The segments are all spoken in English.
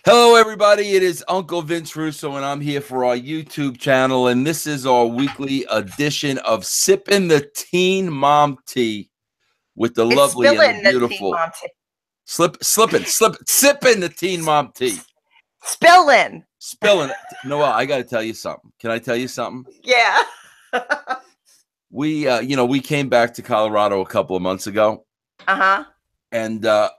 Hello, everybody. It is Uncle Vince Russo, and I'm here for our YouTube channel. And this is our weekly edition of Sipping the Teen Mom Tea with the It's lovely and the spilling the teen beautiful mom tea. sipping the Teen Mom Tea. Spilling. Noel, I got to tell you something. Can I tell you something? Yeah. We came back to Colorado a couple of months ago. Uh-huh. And, the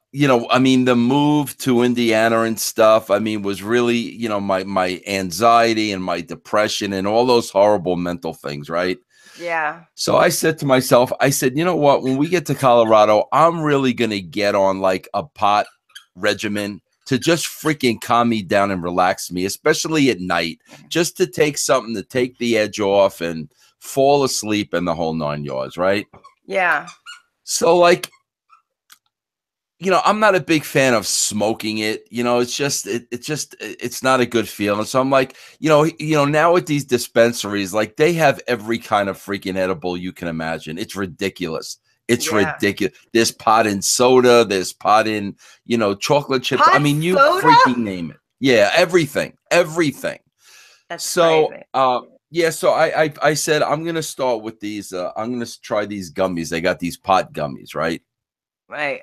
move to Indiana and stuff, was really, my anxiety and my depression and all those horrible mental things, right? Yeah. So I said to myself, you know what? When we get to Colorado, I'm really going to get on like a pot regimen to just freaking calm me down and relax me, especially at night, just to take something to take the edge off and fall asleep and the whole 9 yards, right? Yeah. So I'm not a big fan of smoking it. It's not a good feeling. So I'm like, now at these dispensaries, like they have every kind of freaking edible you can imagine. It's ridiculous. It's ridiculous. There's pot in soda. There's pot in, chocolate chips. Pot You soda? freaking name it. Yeah, everything. That's So, crazy. so I said, I'm going to start with these. I'm going to try these gummies. They got these pot gummies, right? Right.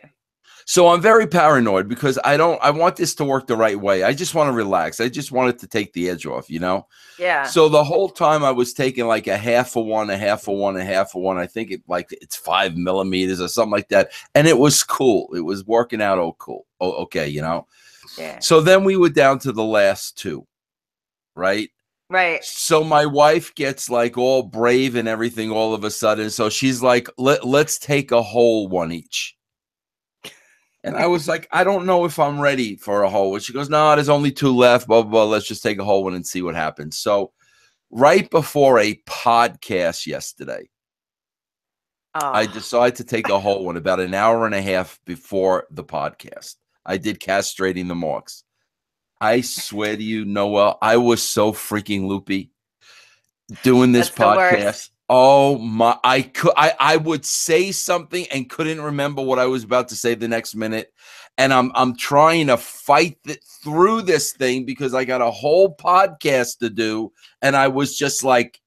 So I'm very paranoid because I want this to work the right way. I just want to relax. I just want it to take the edge off, Yeah. So the whole time I was taking like a half of one, a half of one, a half of one. I think it's 5 millimeters or something like that. And it was cool. It was working out. Okay. Yeah. So then we were down to the last two, right? Right. So my wife gets like all brave and everything all of a sudden. So she's like, let's take a whole one each. And I was like, I don't know if I'm ready for a whole one. She goes, no, there's only 2 left, blah, blah, blah. Let's just take a whole one and see what happens. So right before a podcast yesterday, I decided to take a whole one about an hour and a half before the podcast. I did castrating the marks. I swear to you, Noel, I was so freaking loopy doing this podcast. Oh my, I would say something and couldn't remember what I was about to say the next minute. And I'm trying to fight through this thing because I got a whole podcast to do. And I was just like,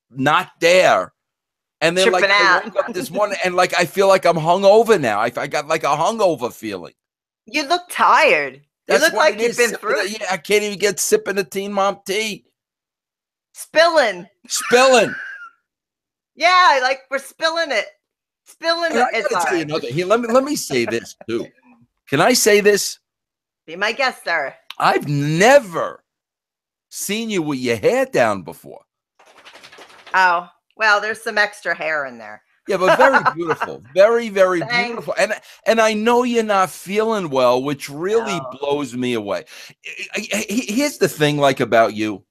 not there. And then I woke up this morning and I feel like I'm hungover now. I got like a hungover feeling. You look tired. You look like you've been through. Yeah, I can't even get sipping the Teen Mom Tea. Spilling. Yeah, like we're spilling it. Spilling it. I gotta tell you another. Here, let me say this too. Can I say this? Be my guest, sir. I've never seen you with your hair down before. Oh, well, there's some extra hair in there. Yeah, but very beautiful. Very, very beautiful. And I know you're not feeling well, which really blows me away. Here's the thing about you.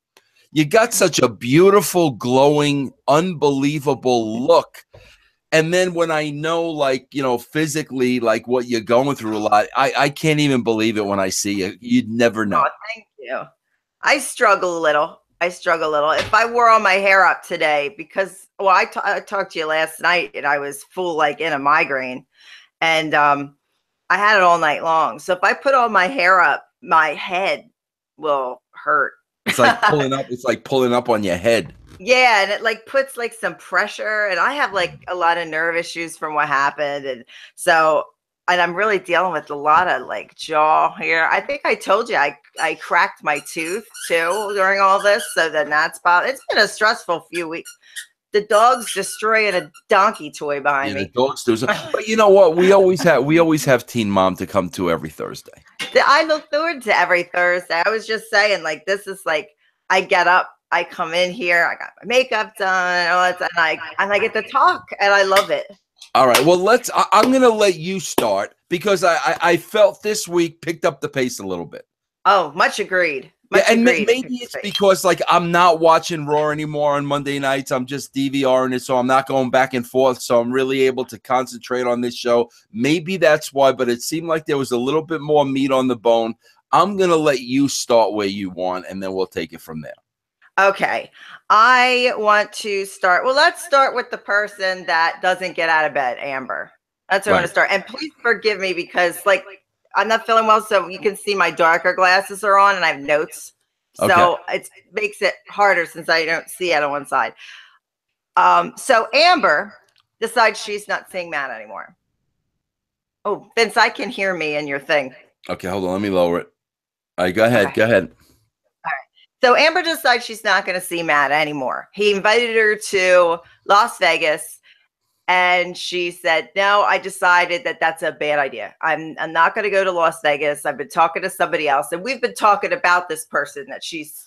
You got such a beautiful, glowing, unbelievable look. And then when I know, physically, what you're going through a lot, I can't even believe it when I see you. You'd never know. Oh, thank you. I struggle a little. If I wore all my hair up today because, I talked to you last night and I was full in a migraine and I had it all night long. So if I put all my hair up, my head will hurt. It's like pulling up. It's like pulling up on your head. Yeah, and it puts some pressure. And I have a lot of nerve issues from what happened, and I'm really dealing with a lot of jaw here. I think I told you I cracked my tooth too during all this, so then that's bothered. It's been a stressful few weeks. The dog's destroying a donkey toy behind me. The dogs do. But you know what? We always have Teen Mom to come to every Thursday. I look forward to every Thursday. I was just saying, this is I get up, I come in here, I got my makeup done, and I get to talk, and I love it. All right. Well, I'm going to let you start because I felt this week picked up the pace a little bit. Oh, much agreed. Maybe it's because I'm not watching Raw anymore on Monday nights. I'm just DVRing it, so I'm not going back and forth. So I'm really able to concentrate on this show. Maybe that's why, but it seemed like there was a little bit more meat on the bone. I'm going to let you start where you want, and then we'll take it from there. Okay. I want to start. Well, let's start with the person that doesn't get out of bed, Amber. That's where I want to start. And please forgive me because I'm not feeling well, so you can see my darker glasses are on, and I have notes. So it makes it harder since I don't see out on one side. So Amber decides she's not seeing Matt anymore. Oh, Vince, I can hear me in your thing. Okay, hold on. Let me lower it. All right, go ahead. Okay. Go ahead. All right. So Amber decides she's not going to see Matt anymore. He invited her to Las Vegas, and she said, "No, I decided that that's a bad idea. I'm not going to go to Las Vegas. I've been talking to somebody else, and we've been talking about this person that she's,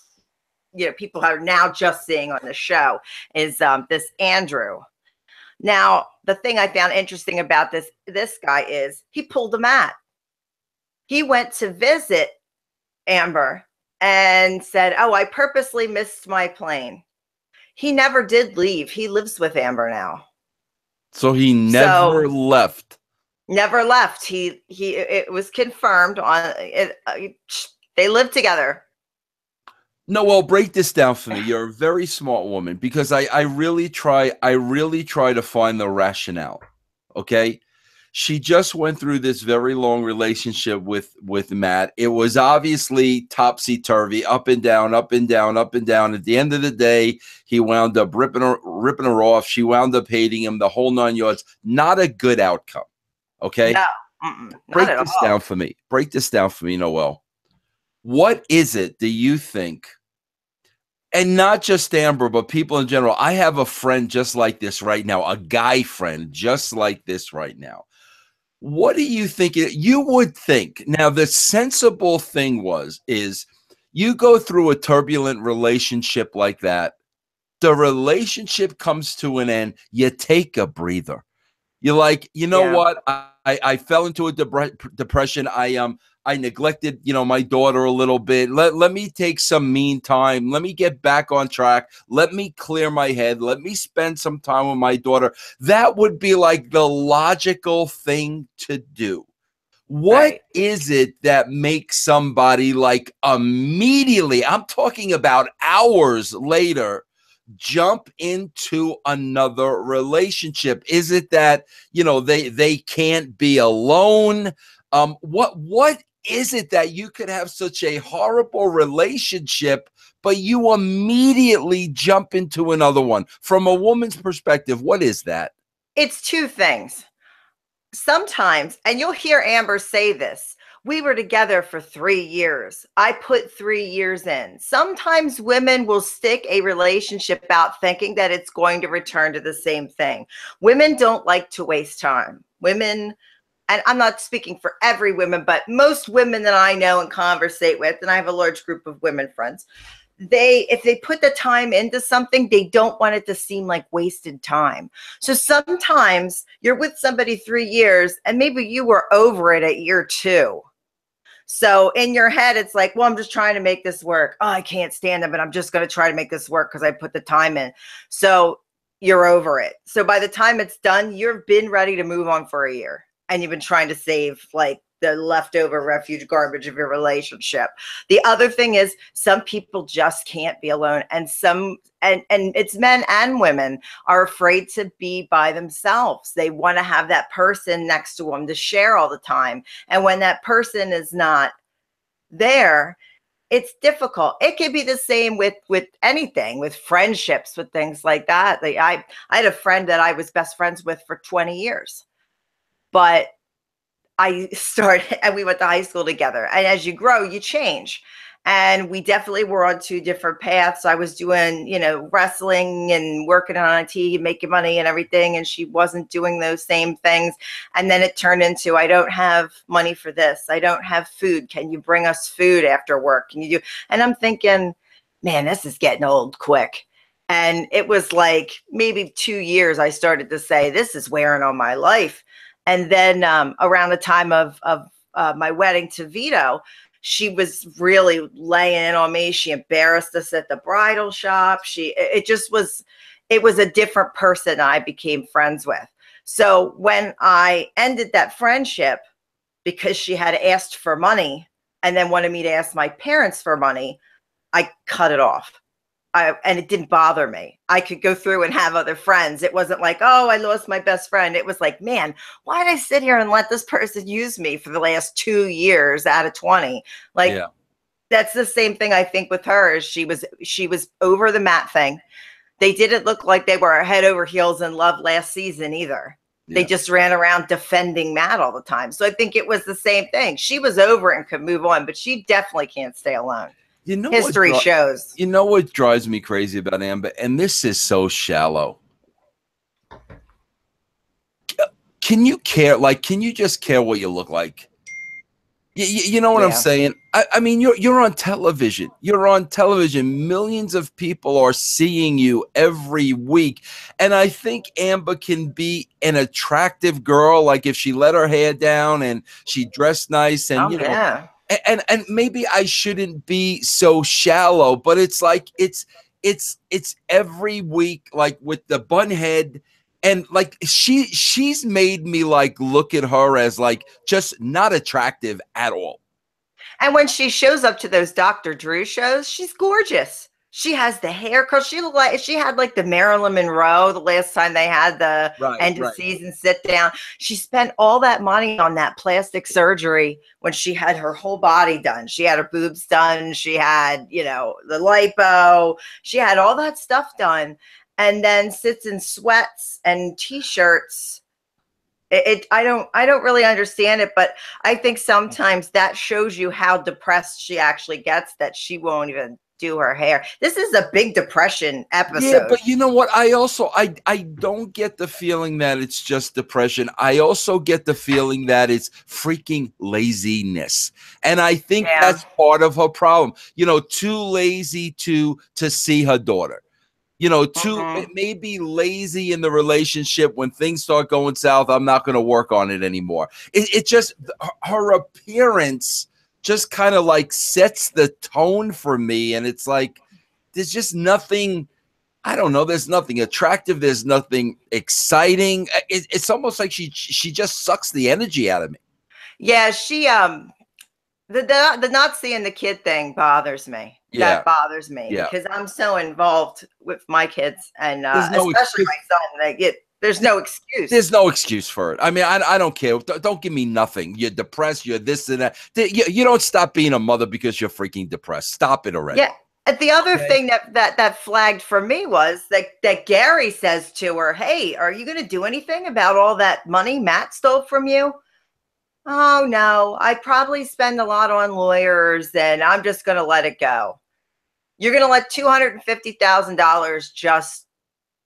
people are now just seeing on the show is this Andrew." Now, the thing I found interesting about this guy is he pulled a Matt. He went to visit Amber and said, "Oh, I purposely missed my plane." He never did leave. He lives with Amber now. So he never left. Never left. It was confirmed on it. They live together. No, well, break this down for me. You're a very smart woman, because I really try to find the rationale. Okay. She just went through this very long relationship with Matt. It was obviously topsy-turvy, up and down, up and down, up and down. At the end of the day, he wound up ripping her off. She wound up hating him, the whole 9 yards. Not a good outcome. Okay. No, break this down for me. Break this down for me, Noelle. What is it, do you think? And not just Amber, but people in general. I have a friend just like this right now, a guy friend just like this right now. What do you think? You would think. Now, the sensible thing is you go through a turbulent relationship like that. The relationship comes to an end. You take a breather. You're like, what? I fell into a depression. I neglected, my daughter a little bit. Let me take some mean time. Let me get back on track. Let me clear my head. Let me spend some time with my daughter. That would be like the logical thing to do. What is it that makes somebody like immediately, I'm talking about hours later, jump into another relationship? Is it that, they can't be alone? What is it that you could have such a horrible relationship, but you immediately jump into another one? From a woman's perspective, what is that? It's two things. Sometimes, and you'll hear Amber say this, we were together for 3 years. I put 3 years in. Sometimes women will stick a relationship out thinking that it's going to return to the same thing. Women don't like to waste time. Women, and I'm not speaking for every woman, but most women that I know and conversate with, and I have a large group of women friends, if they put the time into something, they don't want it to seem like wasted time. So sometimes you're with somebody 3 years and maybe you were over it at year 2. So in your head, it's like, well, I'm just trying to make this work. Oh, I can't stand it, but I'm just going to try to make this work because I put the time in. So you're over it. So by the time it's done, you've been ready to move on for a year, and you've been trying to save like the leftover refuge garbage of your relationship. The other thing is, some people just can't be alone, and it's men and women are afraid to be by themselves. They want to have that person next to them to share all the time. And when that person is not there, it's difficult. It could be the same with anything, with friendships, with things like that. Like I had a friend that I was best friends with for 20 years, but I started, and we went to high school together. And as you grow, you change. And we definitely were on 2 different paths. I was doing, wrestling and working on IT, making money and everything. And she wasn't doing those same things. And then it turned into, I don't have money for this. I don't have food. Can you bring us food after work? Can you do? And I'm thinking, man, this is getting old quick. And it was like maybe 2 years I started to say, this is wearing on my life. And then around the time of my wedding to Vito, she was really laying in on me. She embarrassed us at the bridal shop. It was a different person I became friends with. So when I ended that friendship, because she had asked for money and then wanted me to ask my parents for money, I cut it off. and it didn't bother me. I could go through and have other friends. It wasn't like, oh, I lost my best friend. It was like, man, why did I sit here and let this person use me for the last 2 years out of 20? Like, Yeah. that's the same thing I think with her. Is she was over the Matt thing. They didn't look like they were head over heels in love last season either. Yeah. They just ran around defending Matt all the time. So I think it was the same thing. She was over it and could move on, but she definitely can't stay alone. You know, history shows. You know what drives me crazy about Amber? And this is so shallow. Can you care? Like, can you just care what you look like? You know what I'm saying? I mean, you're on television. You're on television. Millions of people are seeing you every week. And I think Amber can be an attractive girl. Like if she let her hair down and she dressed nice and, you know, and maybe I shouldn't be so shallow, but it's like, it's every week, like with the bun head. And like she's made me like look at her as like just not attractive at all. And when she shows up to those Dr. Drew shows, she's gorgeous. She has the hair curl. She had like the Marilyn Monroe the last time they had the end of season sit down. She spent all that money on that plastic surgery when she had her whole body done. She had her boobs done. She had, you know, the lipo. She had all that stuff done. And then sits in sweats and t-shirts. I don't really understand it, but I think sometimes that shows you how depressed she actually gets, that she won't even do her hair. This is a big depression episode. Yeah, but you know what? I also I don't get the feeling that it's just depression. I also get the feeling that it's freaking laziness. And I think that's part of her problem. You know, too lazy to see her daughter. You know, maybe lazy in the relationship. When things start going south, I'm not going to work on it anymore. It just, her appearance just kind of like sets the tone for me. And it's like, there's just nothing, I don't know. There's nothing attractive. There's nothing exciting. It's almost like she just sucks the energy out of me. Yeah, she, the not seeing the kid thing bothers me. Yeah. That bothers me because I'm so involved with my kids and especially my son. Like there's no excuse. There's no excuse for it. I mean, I don't care. Don't give me nothing. You're depressed. You're this and that. You don't stop being a mother because you're freaking depressed. Stop it already. Yeah. And the other thing that flagged for me was that Gary says to her, "Hey, are you going to do anything about all that money Matt stole from you?" Oh, no, I probably spend a lot on lawyers and I'm just going to let it go. You're going to let $250,000 just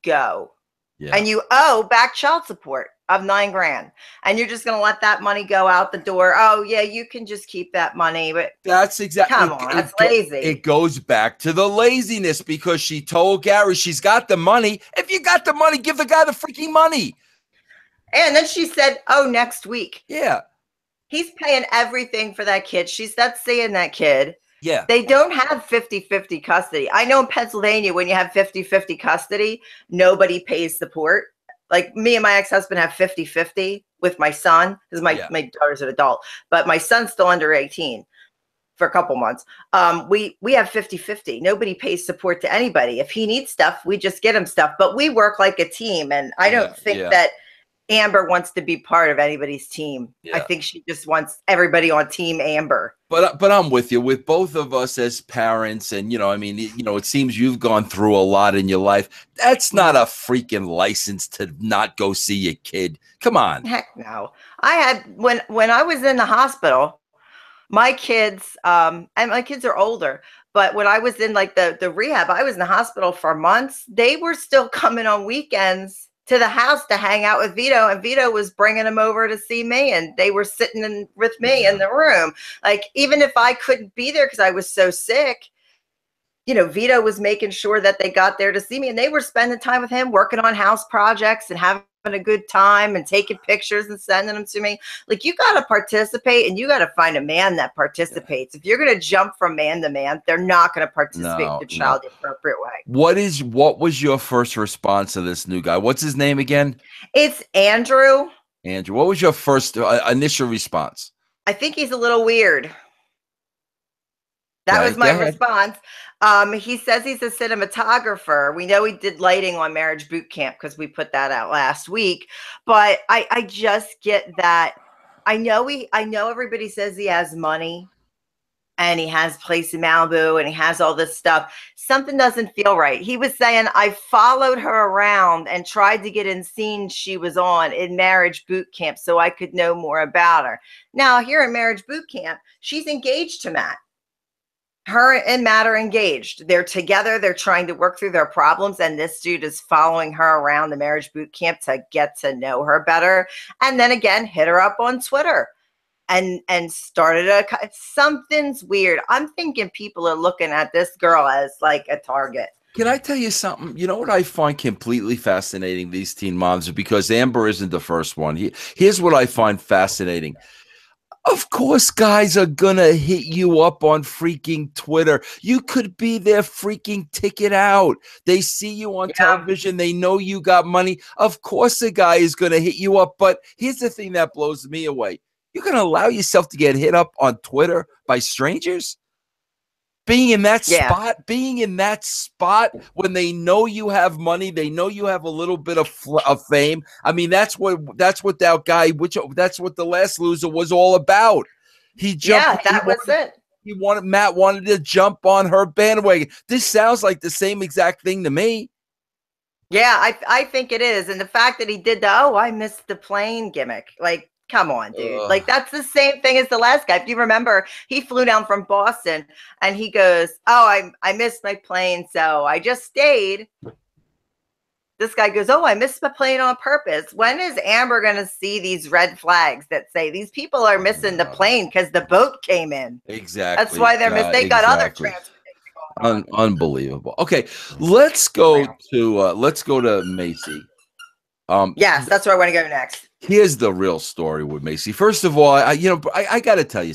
go. Yeah. And you owe back child support of $9,000. And you're just going to let that money go out the door. Oh, yeah, you can just keep that money. But that's exactly. Come on, that's lazy. It goes back to the laziness because she told Gary she's got the money. If you got the money, give the guy the freaking money. And then she said, oh, next week. Yeah. He's paying everything for that kid. She's not seeing that kid. Yeah. They don't have 50-50 custody. I know in Pennsylvania, when you have 50-50 custody, nobody pays support. Like me and my ex-husband have 50-50 with my son because my daughter's an adult, but my son's still under 18 for a couple months. We have 50-50. Nobody pays support to anybody. If he needs stuff, we just get him stuff, but we work like a team. And I don't think that Amber wants to be part of anybody's team. I think she just wants everybody on Team Amber. But I'm with you. With both of us as parents, and you know, I mean, you know, it seems you've gone through a lot in your life. That's not a freaking license to not go see your kid. Come on. Heck no. I had when I was in the hospital, my kids, and my kids are older. But when I was in like the rehab, I was in the hospital for months. They were still coming on weekends to the house to hang out with Vito, and Vito was bringing them over to see me, and they were sitting with me in the room. Like, even if I couldn't be there because I was so sick, you know, Vito was making sure that they got there to see me, and they were spending time with him, working on house projects and having a good time and taking pictures and sending them to me. Like, you got to participate, and you got to find a man that participates. If you're going to jump from man to man, they're not going to participate in the child the appropriate way. What was your first response to this new guy? What's his name again? It's Andrew. Andrew. What was your first initial response? I think he's a little weird. That Okay, was go my ahead. response. He says he's a cinematographer. We know he did lighting on Marriage Boot Camp because we put that out last week. But I just get that. I know everybody says he has money and he has a place in Malibu and he has all this stuff. Something doesn't feel right. He was saying, I followed her around and tried to get in scenes she was on in Marriage Boot Camp so I could know more about her. Now, here in Marriage Boot Camp, she's engaged to Matt. Her and Matt are engaged. They're together. They're trying to work through their problems. And this dude is following her around the Marriage Boot Camp to get to know her better. And then again, hit her up on Twitter and started something's weird. I'm thinking people are looking at this girl as like a target. Can I tell you something? You know what I find completely fascinating, these teen moms, because Amber isn't the first one. Here's what I find fascinating. Of course, guys are gonna hit you up on freaking Twitter. You could be their freaking ticket out. They see you on television. They know you got money. Of course, a guy is gonna hit you up. But here's the thing that blows me away. You're gonna allow yourself to get hit up on Twitter by strangers? Being in that spot when they know you have money, they know you have a little bit of fame. I mean, that's what that guy, that's what the last loser was all about. He jumped. Yeah, that was it. Matt wanted to jump on her bandwagon. This sounds like the same exact thing to me. Yeah, I think it is. And the fact that he did the, oh, I missed the plane gimmick. Like, come on, dude. Ugh. Like, that's the same thing as the last guy. If you remember, he flew down from Boston and he goes, oh, I missed my plane, so I just stayed. This guy goes, oh, I missed my plane on purpose. When is Amber going to see these red flags that say these people are missing the plane because the boat came in? Exactly. That's why they're missing. They got other transportation going on. Unbelievable. Okay, let's go to Macy. Yes, that's where I want to go next. Here's the real story with Macy. First of all, I got to tell you,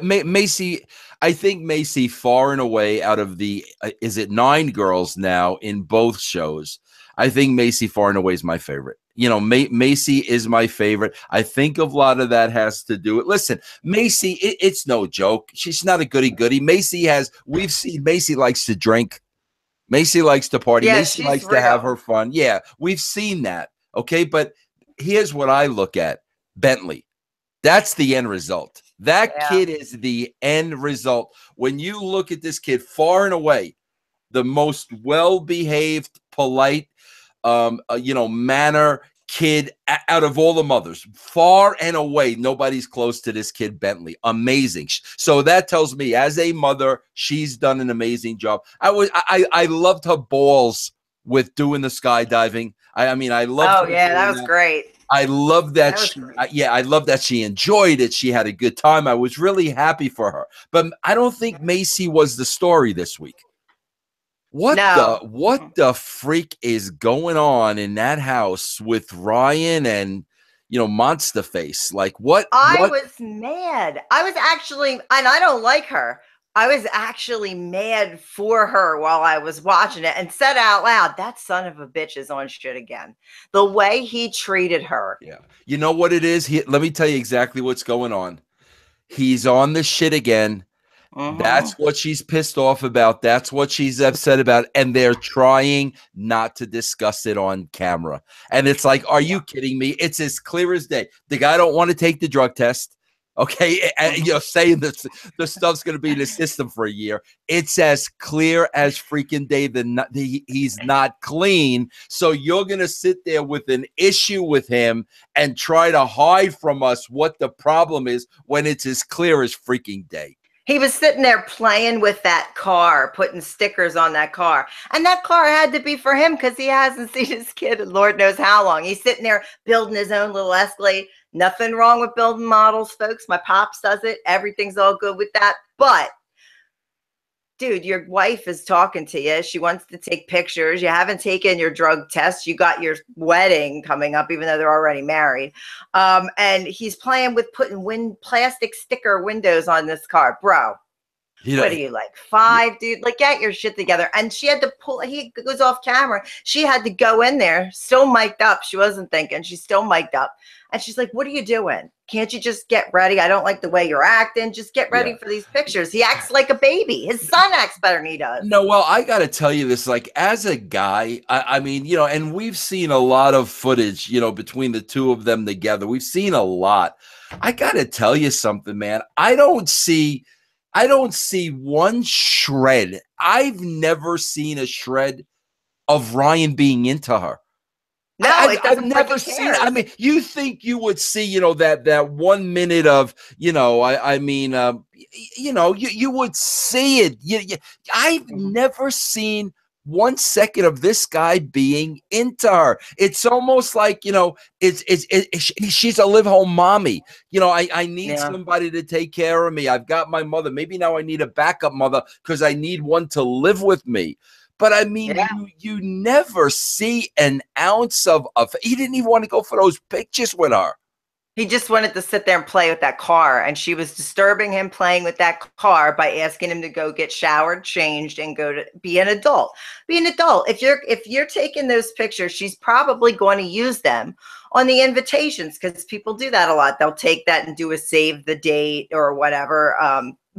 Macy, I think Macy far and away out of the, is it 9 girls now in both shows? I think Macy far and away is my favorite. You know, Macy is my favorite. I think a lot of that has to do with, listen, Macy, it's no joke. She's not a goody-goody. We've seen Macy likes to drink. Macy likes to party. Yeah, Macy likes to have her fun. Yeah, we've seen that. Okay, but here's what I look at. Bentley. That's the end result. That kid is the end result. When you look at this kid, far and away, the most well-behaved, polite, manner kid out of all the mothers. Far and away, nobody's close to this kid, Bentley. Amazing. So that tells me, as a mother, she's done an amazing job. I loved her balls with doing the skydiving. I loved. Oh yeah, that was great. I love that. I love that she enjoyed it. She had a good time. I was really happy for her. But I don't think Macy was the story this week. What the freak is going on in that house with Ryan and Monster Face? Like what? I was mad. I was actually, and I don't like her. I was actually mad for her while I was watching it and said out loud, that son of a bitch is on shit again. The way he treated her. Yeah. You know what it is? Let me tell you exactly what's going on. He's on the shit again. That's what she's pissed off about. That's what she's upset about. And they're trying not to discuss it on camera. And it's like, are you kidding me? It's as clear as day. The guy don't want to take the drug test. Okay, and saying that the stuff's going to be in the system for a year. It's as clear as freaking day that he's not clean. So you're going to sit there with an issue with him and try to hide from us what the problem is when it's as clear as freaking day. He was sitting there playing with that car, putting stickers on that car. And that car had to be for him because he hasn't seen his kid in Lord knows how long. He's sitting there building his own little Escalade. Nothing wrong with building models, folks. My pops does it. Everything's all good with that. But, dude, your wife is talking to you. She wants to take pictures. You haven't taken your drug test. You got your wedding coming up, even though they're already married. And he's playing with putting plastic sticker windows on this car. Bro, what are you, like 5, dude? Like, get your shit together. And she had to he goes off camera. She had to go in there, still mic'd up. She wasn't thinking. She's still mic'd up. And she's like, what are you doing? can't you just get ready? I don't like the way you're acting. Just get ready for these pictures. He acts like a baby. His son acts better than he does. No, well, I got to tell you this, like, as a guy, I mean, you know, and we've seen a lot of footage, you know, between the two of them together. We've seen a lot. I got to tell you something, man. I don't see one shred. I've never seen a shred of Ryan being into her. No, I've never seen. I mean, you think you would see, you know, that 1 minute of, you know, you know, you would see it. I've never seen 1 second of this guy being into her. It's almost like, you know, she's a live home mommy. You know, I need somebody to take care of me. I've got my mother. Maybe now I need a backup mother because I need one to live with me. But I mean, you never see an ounce of he didn't even want to go for those pictures with her. He just wanted to sit there and play with that car, and she was disturbing him playing with that car by asking him to go get showered, changed, and go to be an adult. Be an adult. If you're taking those pictures, she's probably going to use them on the invitations because people do that a lot. They'll take that and do a save the date or whatever.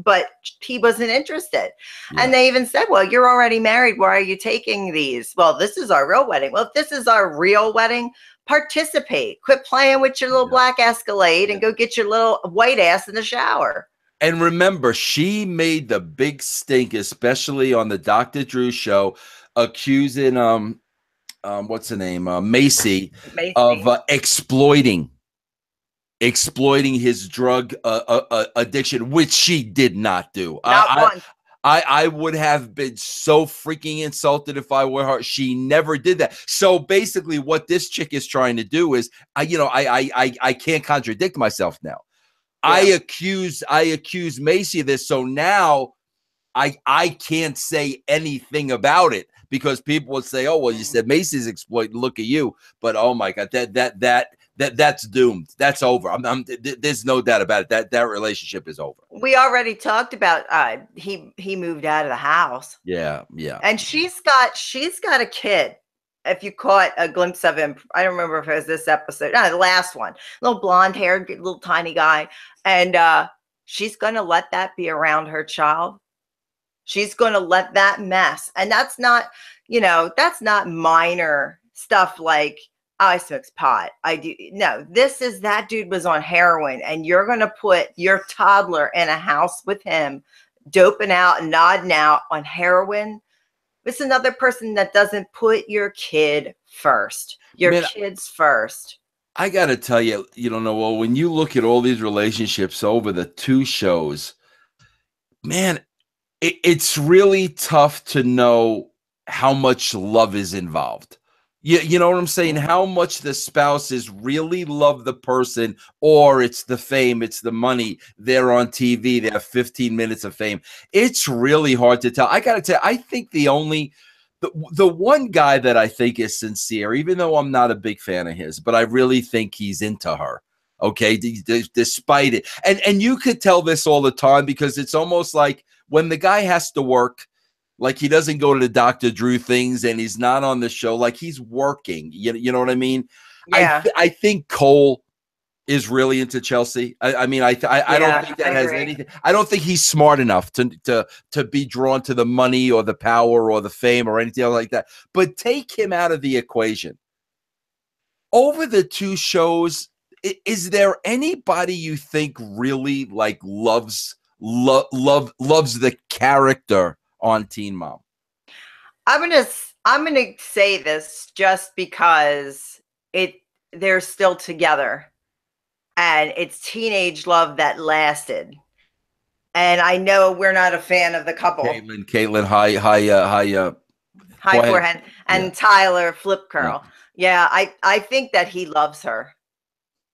But he wasn't interested. Yeah. And they even said, well, you're already married. Why are you taking these? Well, this is our real wedding. Well, if this is our real wedding, participate. Quit playing with your little black Escalade and go get your little white ass in the shower. And remember, she made the big stink, especially on the Dr. Drew show, accusing what's her name? Macy. Of exploiting his drug addiction, which she did not do. I would have been so freaking insulted if I were her. She never did that. So basically what this chick is trying to do is, I can't contradict myself now. Yeah. I accuse Macy of this. So now I can't say anything about it because people would say, oh, well, you said Macy's exploiting. Look at you. But oh my God, that's doomed. That's over. There's no doubt about it. That relationship is over. We already talked about he moved out of the house. Yeah. And she's got a kid. If you caught a glimpse of him, I don't remember if it was this episode. No, the last one. Little blonde-haired, little tiny guy. And she's gonna let that be around her child. She's gonna let that mess. And that's not, that's not minor stuff like, I smokes pot. I do. No, that dude was on heroin, and you're going to put your toddler in a house with him, doping out and nodding out on heroin. It's another person that doesn't put your kid first. Kids first. I got to tell you, Noel, when you look at all these relationships over the 2 shows, man, it's really tough to know how much love is involved. You know what I'm saying? How much the spouses really love the person, or it's the fame, it's the money. They're on TV, they have 15 minutes of fame. It's really hard to tell. I got to tell you, I think the one guy that I think is sincere, even though I'm not a big fan of his, but I really think he's into her. Okay, despite it. And you could tell this all the time because it's almost like when the guy has to work, like he doesn't go to the Dr. Drew things and he's not on the show. Like he's working. You know what I mean? Yeah. I think Cole is really into Chelsea. I don't think that has anything. I don't think he's smart enough to be drawn to the money or the power or the fame or anything like that. But take him out of the equation. Over the 2 shows, is there anybody you think really like loves the character on Teen Mom? I'm gonna say this just because they're still together, and it's teenage love that lasted. And I know we're not a fan of the couple. Caitlyn, high forehand, and Tyler flip curl. Yeah, I think that he loves her.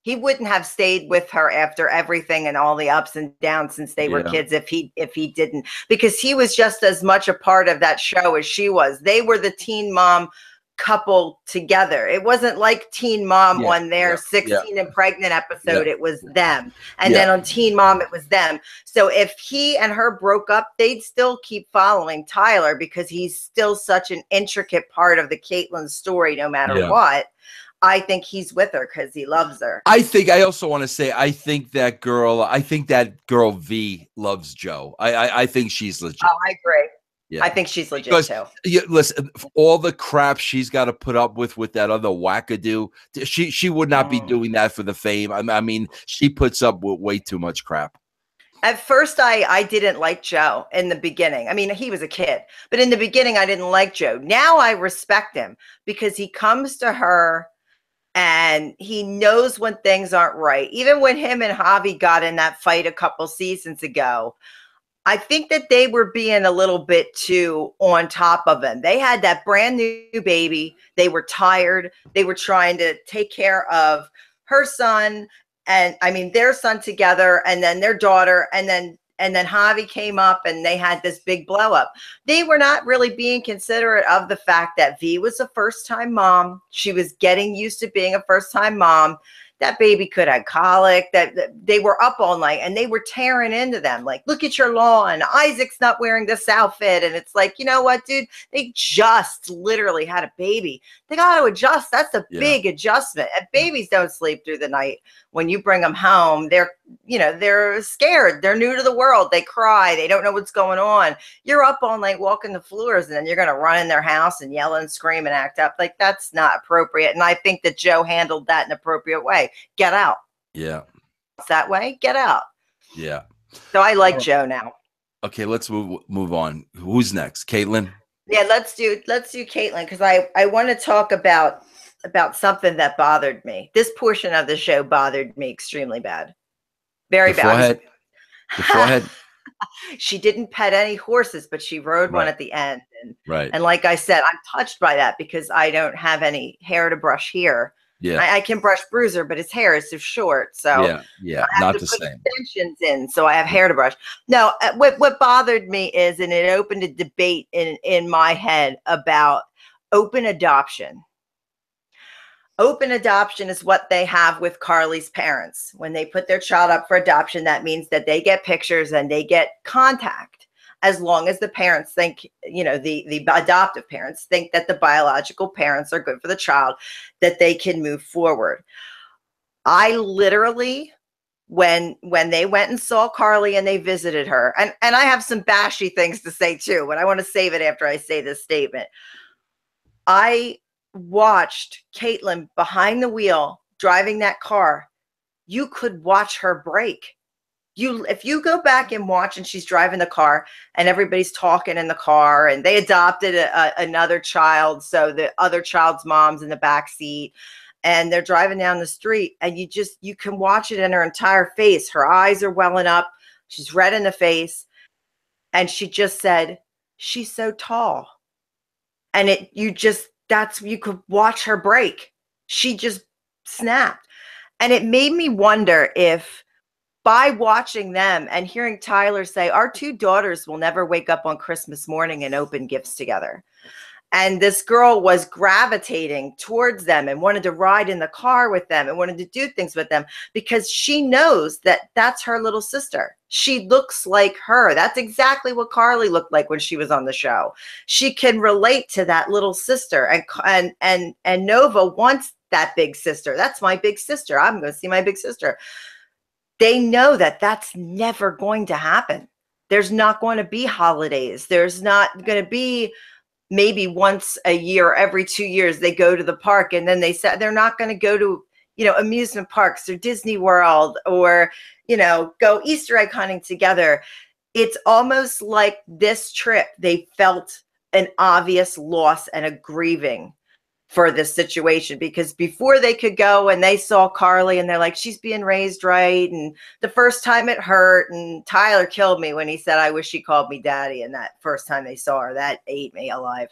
He wouldn't have stayed with her after everything and all the ups and downs since they were kids if he didn't, because he was just as much a part of that show as she was. They were the Teen Mom couple together. It wasn't like Teen Mom on their 16 and pregnant episode. It was them. And then on Teen Mom, it was them. So if he and her broke up, they'd still keep following Tyler because he's still such an intricate part of the Caitlyn story, no matter what. I think he's with her because he loves her. I also want to say, I think that girl V loves Joe. I think she's legit. Oh, I agree. Yeah. I think she's legit Because, too. listen, all the crap she's got to put up with that other wackadoo, she would not be doing that for the fame. I mean, she puts up with way too much crap. At first, I didn't like Joe in the beginning. I mean, he was a kid, but in the beginning, I didn't like Joe. Now I respect him because he comes to her and he knows when things aren't right. Even when him and Javi got in that fight a couple seasons ago, I think that they were being a little bit too on top of him. They had that brand new baby. They were tired. They were trying to take care of her son and I mean their son together and then their daughter and then Javi came up and they had this big blow up. They were not really being considerate of the fact that V was a first-time mom. She was getting used to being a first-time mom. That baby could have colic, that they were up all night and they were tearing into them. Like, look at your lawn. Isaac's not wearing this outfit. And it's like, you know what, dude? They just literally had a baby. They got to adjust. That's a big adjustment. And babies don't sleep through the night. When you bring them home, they're scared. They're new to the world. They cry. They don't know what's going on. You're up all night walking the floors and then you're going to run in their house and yell and scream and act up. Like, that's not appropriate. And I think that Joe handled that in an appropriate way. Get out. Yeah. It's that way. Get out. Yeah. So I like Joe now. Okay, let's move on. Who's next? Caitlyn? Yeah, let's do Caitlyn because I want to talk about something that bothered me. This portion of the show bothered me extremely bad. Very bad. The forehead. She didn't pet any horses, but she rode one at the end. And like I said, I'm touched by that because I don't have any hair to brush here. Yeah. I can brush Bruiser, but his hair is so short. So yeah, I have not to the put same. extensions in, so I have hair to brush. No, what bothered me is, and it opened a debate in my head about open adoption. Open adoption is what they have with Carly's parents. When they put their child up for adoption, that means that they get pictures and they get contact. As long as the parents think, the adoptive parents think that the biological parents are good for the child, that they can move forward. I literally, when they went and saw Carly and they visited her, and I have some bashy things to say too, but I want to save it after I say this statement. I watched Caitlyn behind the wheel driving that car. You could watch her brake. If you go back and watch and she's driving the car and everybody's talking in the car and they adopted another child. So the other child's mom's in the back seat and they're driving down the street and you can watch it in her entire face. Her eyes are welling up. She's red in the face. And she just said, she's so tall. And you could watch her brake. She just snapped. And it made me wonder if, by watching them and hearing Tyler say, our two daughters will never wake up on Christmas morning and open gifts together. And this girl was gravitating towards them and wanted to ride in the car with them and wanted to do things with them because she knows that that's her little sister. She looks like her. That's exactly what Carly looked like when she was on the show. She can relate to that little sister. And Nova wants that big sister. That's my big sister. I'm going to see my big sister. They know that that's never going to happen. There's not going to be holidays. There's not going to be maybe once a year, every 2 years, they go to the park and then they said they're not going to go to, amusement parks or Disney World or, go Easter egg hunting together. It's almost like this trip, they felt an obvious loss and a grieving for this situation because before they could go and they saw Carly and they're like, she's being raised right. And the first time it hurt. And Tyler killed me when he said, I wish she called me daddy. And that first time they saw her, that ate me alive.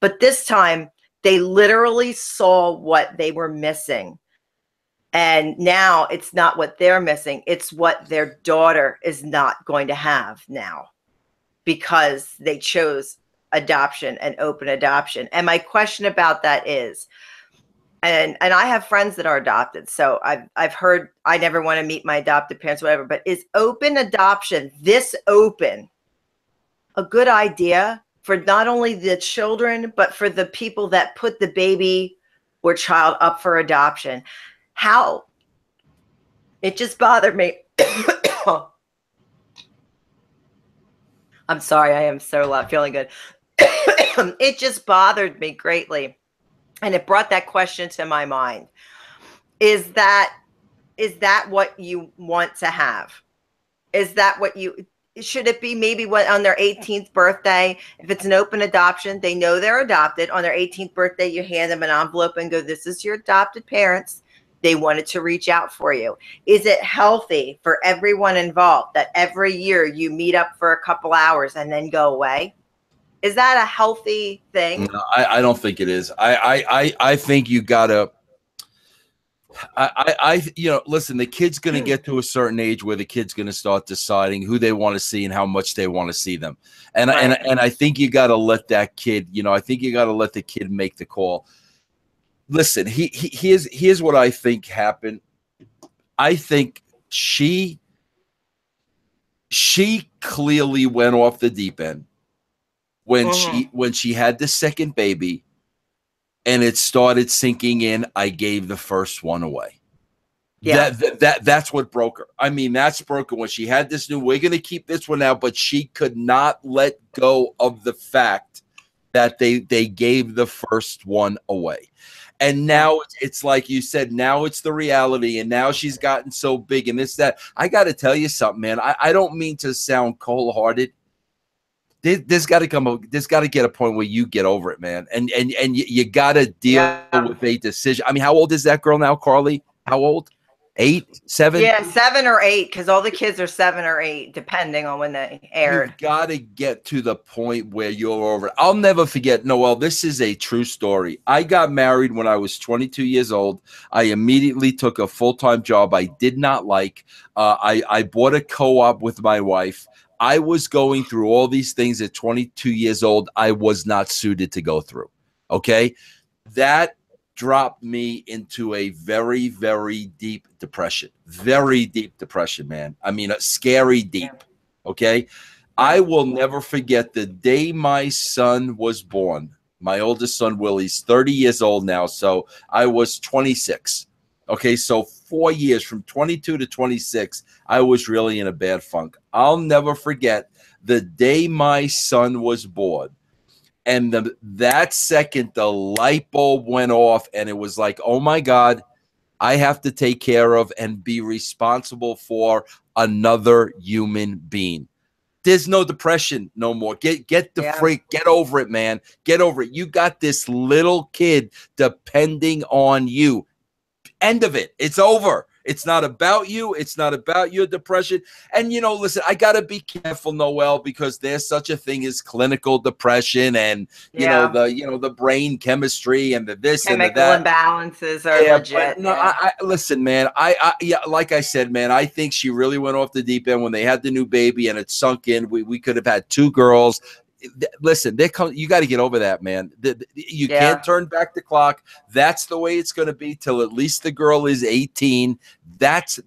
But this time they literally saw what they were missing. And now it's not what they're missing. It's what their daughter is not going to have now because they chose adoption and open adoption. And my question about that is, and I have friends that are adopted, so I've heard I never want to meet my adopted parents, whatever, but is open adoption this open a good idea for not only the children, but for the people that put the baby or child up for adoption. How it just bothered me. I'm sorry, I am so not feeling good. It just bothered me greatly. And it brought that question to my mind. Is that what you want to have? Is that what you should it be? Maybe what on their 18th birthday, if it's an open adoption, they know they're adopted. On their 18th birthday, you hand them an envelope and go, this is your adopted parents. They wanted to reach out for you. Is it healthy for everyone involved that every year you meet up for a couple hours and then go away? Is that a healthy thing? No, I don't think it is. I think you gotta. You know, listen, the kid's going to get to a certain age where the kid's going to start deciding who they want to see and how much they want to see them. And Right. and I think you got to let that kid, you know, I think you got to let the kid make the call. Listen, here's what I think happened. I think she clearly went off the deep end when she had the second baby. And it started sinking in. I gave the first one away. Yeah. That's what broke her. I mean, that's broken when she had this new, we're going to keep this one out, but she could not let go of the fact that they gave the first one away. And now it's like you said, now it's the reality. And now she's gotten so big and this, that. I got to tell you something, man. I don't mean to sound cold-hearted. There's got to get a point where you get over it, man, and you got to deal with a decision. I mean, how old is that girl now, Carly? How old? 8, 7? Yeah, 7 or 8, because all the kids are 7 or 8, depending on when they aired. You've got to get to the point where you're over it. I'll never forget, Noel, this is a true story. I got married when I was 22 years old. I immediately took a full-time job I did not like. I bought a co-op with my wife. I was going through all these things at 22 years old I was not suited to go through, okay? That dropped me into a very, very deep depression. Very deep depression, man. I mean, a scary deep, okay? I will never forget the day my son was born. My oldest son, Willie's 30 years old now, so I was 26. Okay, so 4 years from 22 to 26, I was really in a bad funk. I'll never forget the day my son was born. And that second, the light bulb went off, and it was like, oh, my God, I have to take care of and be responsible for another human being. There's no depression no more. Get the freak. Get over it, man. Get over it. You got this little kid depending on you. End of it. It's over. It's not about you. It's not about your depression. And, you know, listen, I got to be careful, Noel, because there's such a thing as clinical depression and, you know, the brain chemistry and the this chemical and the that. Imbalances are legit. But no, I listen, man, yeah, like I said, man, I think she really went off the deep end when they had the new baby and it sunk in. We could have had 2 girls. Listen, you got to get over that, man. You can't turn back the clock. That's the way it's going to be till at least the girl is 18. That's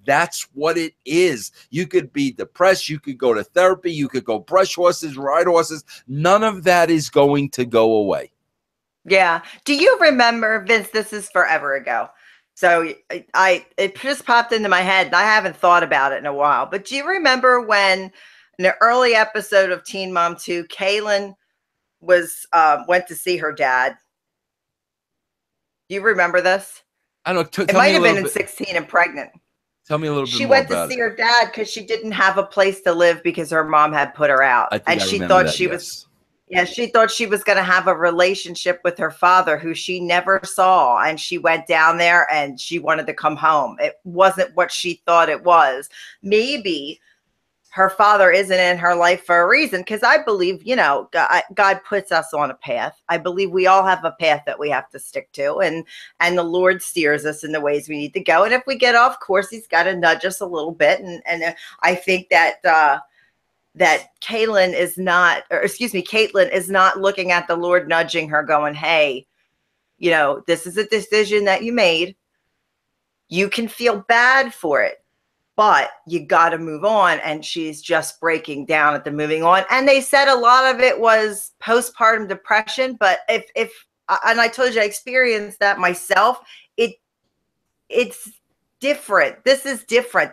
what it is. You could be depressed. You could go to therapy. You could go brush horses, ride horses. None of that is going to go away. Yeah. Do you remember, Vince, this is forever ago. So it just popped into my head and I haven't thought about it in a while. But do you remember when in the early episode of Teen Mom 2, Caitlyn was went to see her dad? Do you remember this? I don't know. It might have been in 16 and pregnant. Tell me a little bit more. She went to see her dad because she didn't have a place to live because her mom had put her out. And she thought she was she thought she was going to have a relationship with her father who she never saw. And she went down there and she wanted to come home. It wasn't what she thought it was. Maybe her father isn't in her life for a reason, because I believe, you know, God puts us on a path. I believe we all have a path that we have to stick to, and the Lord steers us in the ways we need to go. And if we get off course, he's got to nudge us a little bit. And I think that that Caitlyn is not looking at the Lord nudging her going, hey, you know, this is a decision that you made. You can feel bad for it, but you got to move on. And she's just breaking down at the moving on. And they said a lot of it was postpartum depression. But if and I told you I experienced that myself. It's different. This is different.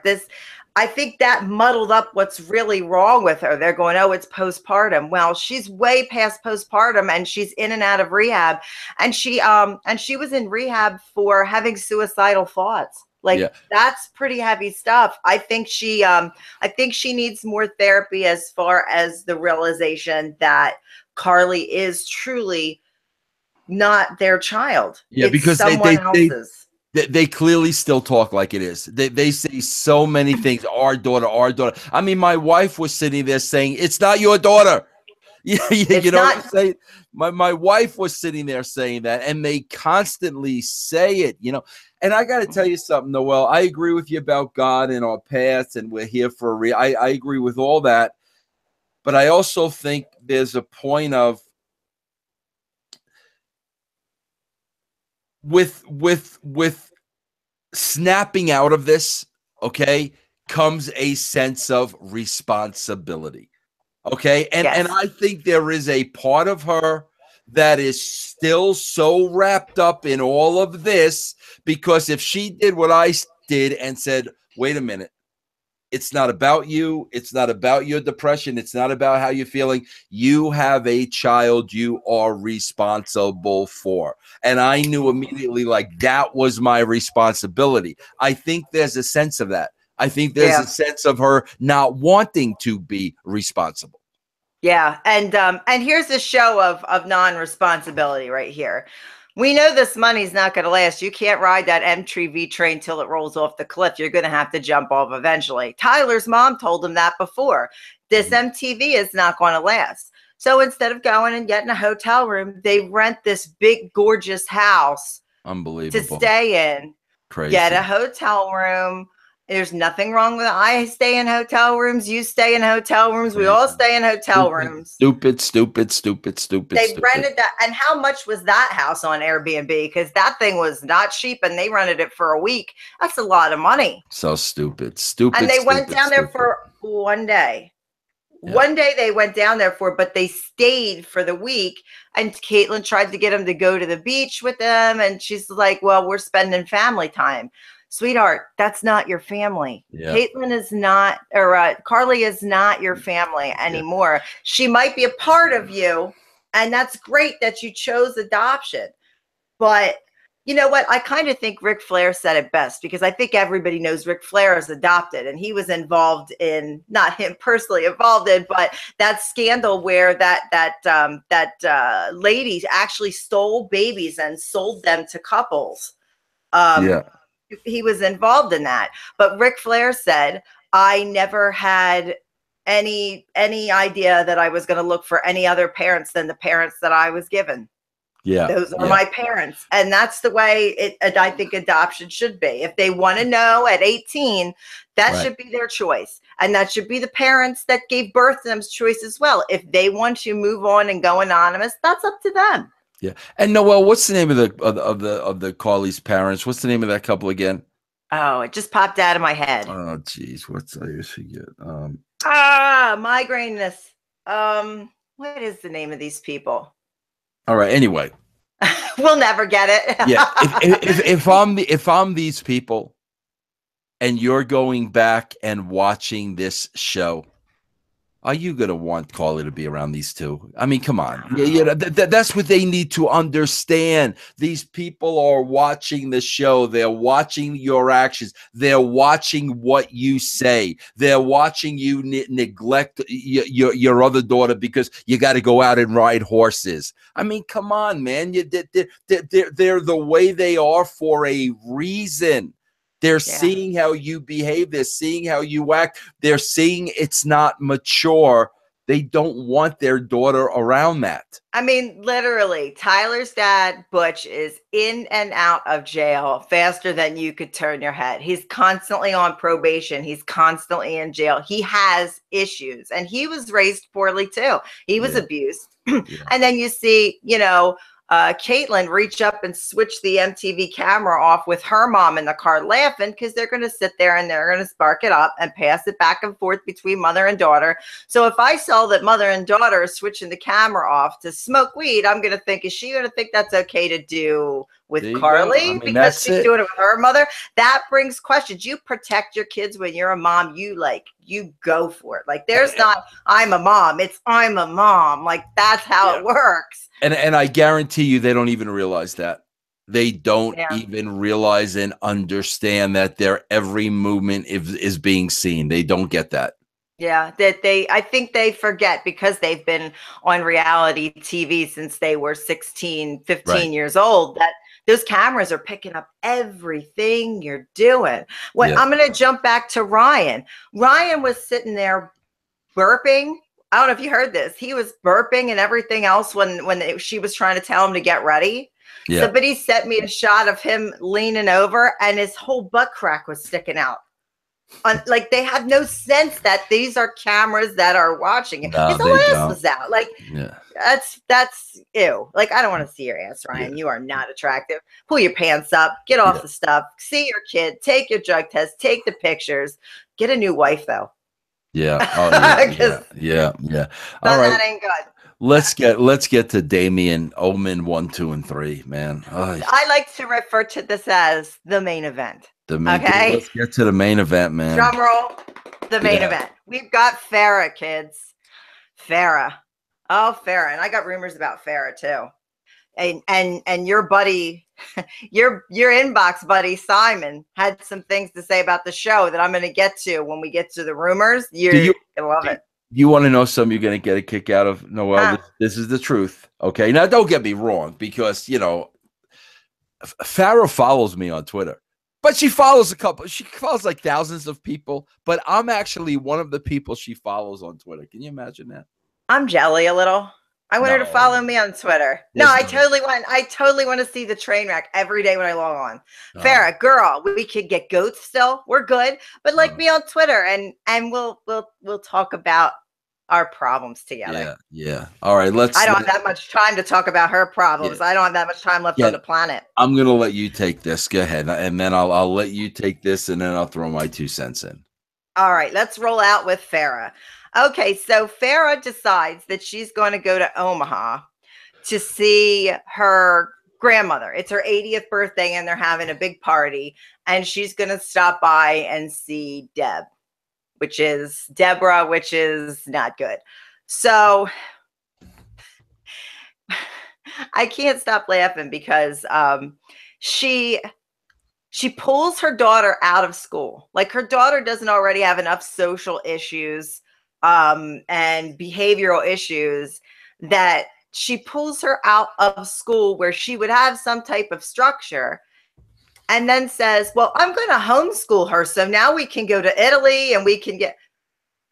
I think that muddled up what's really wrong with her. They're going, oh, it's postpartum. Well, she's way past postpartum, and she's in and out of rehab. And she was in rehab for having suicidal thoughts. Like, that's pretty heavy stuff. I think she needs more therapy, as far as the realization that Carly is truly not their child. Yeah, it's because someone else's. They clearly still talk like it is. They say so many things. Our daughter, our daughter. I mean, my wife was sitting there saying, "It's not your daughter." Yeah, you know what I'm saying? My wife was sitting there saying that, and they constantly say it, you know. And I got to tell you something, Noelle. I agree with you about God and our past, and we're here for a reason. I agree with all that, but I also think there's a point of with snapping out of this, okay, comes a sense of responsibility. Okay. And I think there is a part of her that is still so wrapped up in all of this, because if she did what I did and said, wait a minute, it's not about you. It's not about your depression. It's not about how you're feeling. You have a child you are responsible for. And I knew immediately, like, that was my responsibility. I think there's a sense of that. I think there's a sense of her not wanting to be responsible. Yeah. And here's a show of non-responsibility right here. We know this money's not going to last. You can't ride that MTV train till it rolls off the cliff. You're going to have to jump off eventually. Tyler's mom told him that before. This MTV is not going to last. So instead of going and getting a hotel room, they rent this big, gorgeous house. Unbelievable. To stay in. Crazy. Get a hotel room. There's nothing wrong with it. I stay in hotel rooms. You stay in hotel rooms. We all stay in hotel rooms. Stupid. They rented that. And how much was that house on Airbnb? Because that thing was not cheap, and they rented it for a week. That's a lot of money. So stupid. And they went down there for one day. Yeah. One day they went down there but they stayed for the week. And Caitlyn tried to get them to go to the beach with them. And she's like, well, we're spending family time. Sweetheart, that's not your family. Yeah. Caitlyn is not, or Carly is not your family anymore. Yeah. She might be a part of you, and that's great that you chose adoption. But you know what? I kind of think Ric Flair said it best, because I think everybody knows Ric Flair is adopted, and he was involved in, not him personally involved in, but that scandal where that lady actually stole babies and sold them to couples. He was involved in that. But Ric Flair said, I never had any idea that I was going to look for any other parents than the parents that I was given. Yeah. Those are my parents. And that's the way I think adoption should be. If they want to know at 18, that should be their choice. And that should be the parents that gave birth to them's choice as well. If they want to move on and go anonymous, that's up to them. Yeah. And Noelle, what's the name of the Carly's parents? What's the name of that couple again? Oh, it just popped out of my head. Oh, geez. I always forget. Migraineness. What is the name of these people? All right. Anyway. We'll never get it. Yeah. If I'm these people and you're going back and watching this show, are you going to want Carly to be around these two? I mean, come on. That's what they need to understand. These people are watching the show. They're watching your actions. They're watching what you say. They're watching you neglect your other daughter because you got to go out and ride horses. I mean, come on, man. They're the way they are for a reason. They're seeing how you behave. They're seeing how you act. They're seeing it's not mature. They don't want their daughter around that. I mean, literally, Tyler's dad, Butch, is in and out of jail faster than you could turn your head. He's constantly on probation. He's constantly in jail. He has issues, and he was raised poorly too. He was abused. And then you see, Caitlyn reach up and switch the MTV camera off with her mom in the car laughing because they're going to sit there and they're going to spark it up and pass it back and forth between mother and daughter. So if I saw that mother and daughter are switching the camera off to smoke weed, I'm going to think, is she going to think that's okay to do with Carly? I mean, because she's doing it with her mother? That brings questions. You protect your kids when you're a mom. You go for it. Like there's not, I'm a mom. It's I'm a mom. Like that's how it works. And I guarantee you they don't even realize that. They don't even realize and understand that their every movement is being seen. They don't get that. Yeah, I think they forget because they've been on reality TV since they were 16, 15 years old, that those cameras are picking up everything you're doing. I'm going to jump back to Ryan. Ryan was sitting there burping. I don't know if you heard this. He was burping and everything else when she was trying to tell him to get ready. Yeah. Somebody sent me a shot of him leaning over and his whole butt crack was sticking out. Like they have no sense that these are cameras that are watching it. His whole ass was out. Like that's ew. Like I don't want to see your ass, Ryan. You are not attractive. Pull your pants up. Get off the stuff. See your kid. Take your drug test. Take the pictures. Get a new wife though. Yeah. Oh, yeah. All right. That ain't good. Let's get to Damien Omen 1, 2, and 3, man. Oh, I like to refer to this as the main event. Okay. Let's get to the main event, man. Drum roll. The main event. We've got Farrah, kids. Farrah. Oh, Farrah. And I got rumors about Farrah too. And your buddy, your inbox buddy Simon had some things to say about the show that I'm going to get to when we get to the rumors. You're going to love it. You want to know something you're going to get a kick out of? Noelle, this is the truth. Okay. Now, don't get me wrong, because, Farrah follows me on Twitter, but she follows like thousands of people, but I'm actually one of the people she follows on Twitter. Can you imagine that? I'm jelly a little. I want her to follow me on Twitter. I totally want to see the train wreck every day when I log on. Farrah, girl, we could get goats still. We're good. But like me on Twitter and we'll talk about our problems together. Yeah. All right. I don't have that much time to talk about her problems. I don't have that much time left on the planet. I'm going to let you take this. Go ahead. And then I'll let you take this and then I'll throw my 2 cents in. All right. Let's roll out with Farrah. Okay, so Farrah decides that she's going to go to Omaha to see her grandmother. It's her 80th birthday and they're having a big party. And she's going to stop by and see Deborah, which is not good. So I can't stop laughing because she pulls her daughter out of school. Like her daughter doesn't already have enough social issues and behavioral issues that she pulls her out of school where she would have some type of structure and then says, well, I'm going to homeschool her. So now we can go to Italy and we can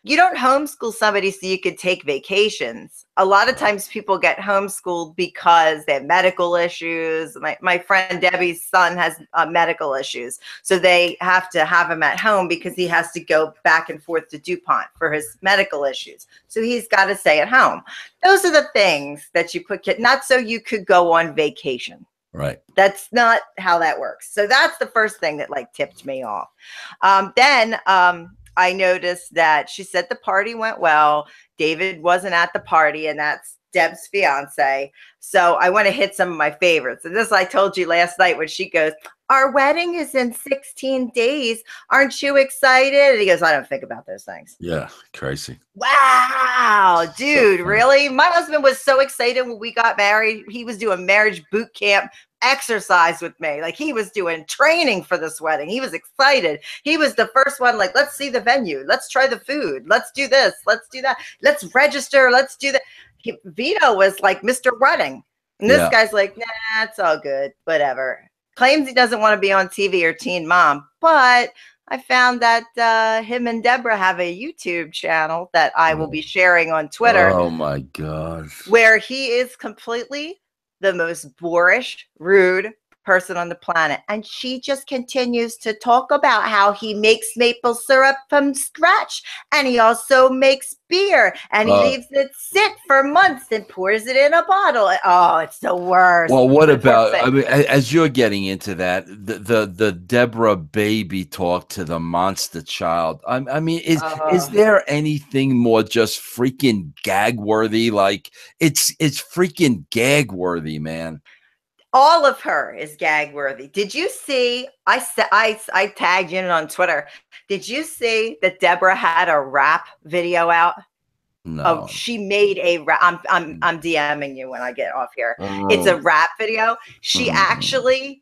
you don't homeschool somebody so you could take vacations. A lot of times people get homeschooled because they have medical issues. My friend Debbie's son has medical issues. So they have to have him at home because he has to go back and forth to DuPont for his medical issues. So he's got to stay at home. Those are the things that you put kids, not so you could go on vacation. Right. That's not how that works. So that's the first thing that like tipped me off. Then I noticed that she said the party went well. David wasn't at the party, and that's Deb's fiance. So I want to hit some of my favorites. And this I told you last night when she goes, our wedding is in 16 days. Aren't you excited? And he goes, I don't think about those things. Yeah, crazy. Wow, dude, so really? My husband was so excited when we got married. He was doing marriage boot camp exercise with me. Like he was doing training for this wedding. He was excited. He was the first one, like, let's see the venue. Let's try the food. Let's do this. Let's do that. Let's register. Let's do that. Vito was like Mr. Wedding. And this guy's like, nah, it's all good. Whatever. Claims he doesn't want to be on TV or Teen Mom. But I found that him and Deborah have a YouTube channel that I will be sharing on Twitter. Oh, my gosh. Where he is completely the most boorish, rude person on the planet. And she just continues to talk about how he makes maple syrup from scratch. And he also makes beer. And he leaves it sit for months and pours it in a bottle. Oh, it's the worst. Well, what about, I mean, as you're getting into that, the Deborah baby talk to the monster child. I mean, is there anything more just freaking gag worthy? Like it's freaking gag worthy, man. All of her is gag worthy. Did you see? I tagged you in on Twitter. Did you see that Deborah had a rap video out? No. Oh, she made a rap. I'm DMing you when I get off here. It's a rap video. She actually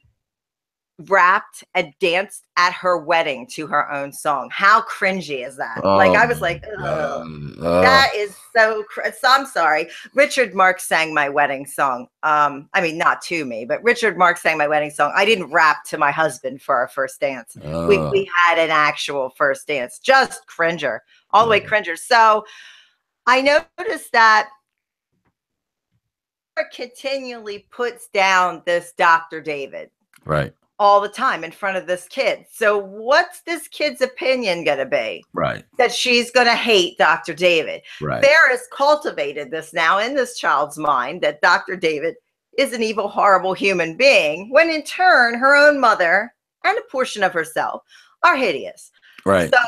rapped and danced at her wedding to her own song. How cringy is that? Like, I was like, that is so I'm sorry. Richard Marx sang my wedding song. I mean, not to me, but Richard Marx sang my wedding song. I didn't rap to my husband for our first dance. We had an actual first dance. Just cringer. All the way cringer. So I noticed that continually puts down this Dr. David. Right. All the time in front of this kid. So what's this kid's opinion going to be? Right. That she's going to hate Dr. David. Right. Farrah's cultivated this now in this child's mind that Dr. David is an evil, horrible human being, when in turn, her own mother and a portion of herself are hideous. Right. So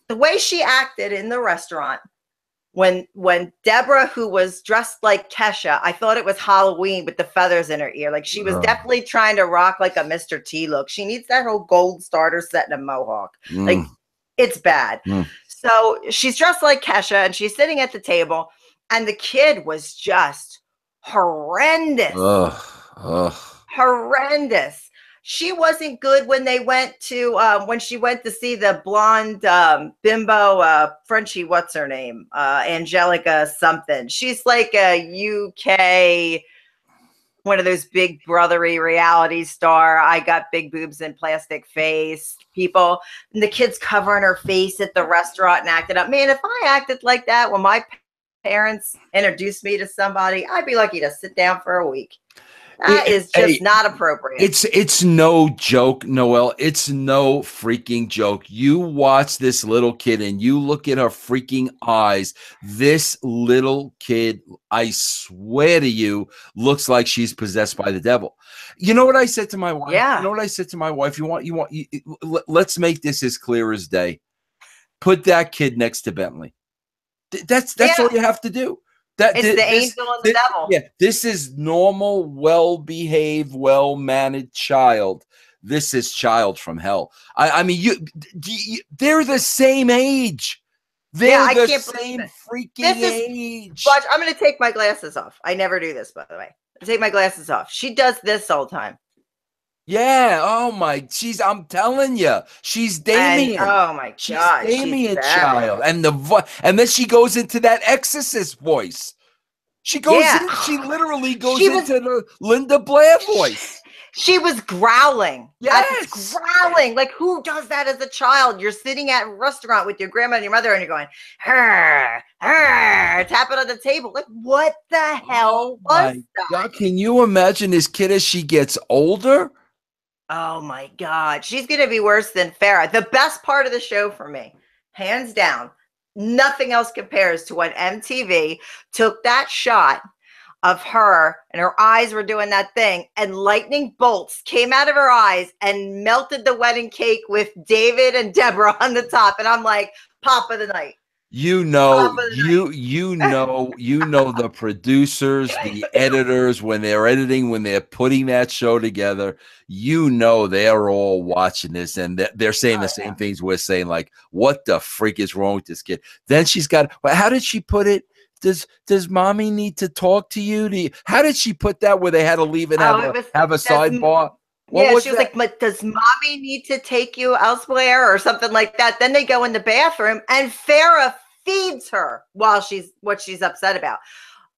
the way she acted in the restaurant, when Deborah, who was dressed like Kesha, I thought it was Halloween with the feathers in her ear. Like she was definitely trying to rock like a Mr. T look. She needs that whole gold starter set and a mohawk. Like it's bad. So she's dressed like Kesha and she's sitting at the table and the kid was just horrendous. Horrendous. She wasn't good when they went to when she went to see the blonde bimbo Frenchie, what's her name? Angelica something. She's like a UK, one of those big brothery reality star. I got big boobs and plastic face people. And the kid's covering her face at the restaurant and acted up. Man, if I acted like that when my parents introduced me to somebody, I'd be lucky to sit down for a week. That is just not appropriate. It's no joke, Noelle. It's no freaking joke. You watch this little kid and you look at her freaking eyes. This little kid, I swear to you, looks like she's possessed by the devil. You know what I said to my wife? Yeah. You know what I said to my wife? Let's make this as clear as day. Put that kid next to Bentley. That's all you have to do. It's the angel and the devil. Yeah, this is normal, well-behaved, well-managed child. This is child from hell. I mean, they're the same age. They're the same freaking age. Watch, I'm going to take my glasses off. I never do this, by the way. I take my glasses off. She does this all the time. Yeah. Oh my. I'm telling you, she's Damien. Oh my God. She's Damien child, and and then she goes into that exorcist voice. She goes. She literally goes into the Linda Blair voice. She was growling. Yes. Growling. Like, who does that as a child? You're sitting at a restaurant with your grandma and your mother, and you're going, her, tapping on the table. Like, what the hell was that? God, can you imagine this kid as she gets older? Oh my God. She's going to be worse than Farrah. The best part of the show for me, hands down, nothing else compares to when MTV took that shot of her and her eyes were doing that thing and lightning bolts came out of her eyes and melted the wedding cake with David and Deborah on the top. And I'm like, pop of the night. You know the producers, the editors, when they're editing, when they're putting that show together, they're all watching this and they're saying the same things we're saying, like, what the freak is wrong with this kid? Then she's got, how did she put it? Does mommy need to talk to you? How did she put that where they had to leave and have a sidebar? She was like, but does mommy need to take you elsewhere or something like that? Then they go in the bathroom and Farrah feeds her while what she's upset about.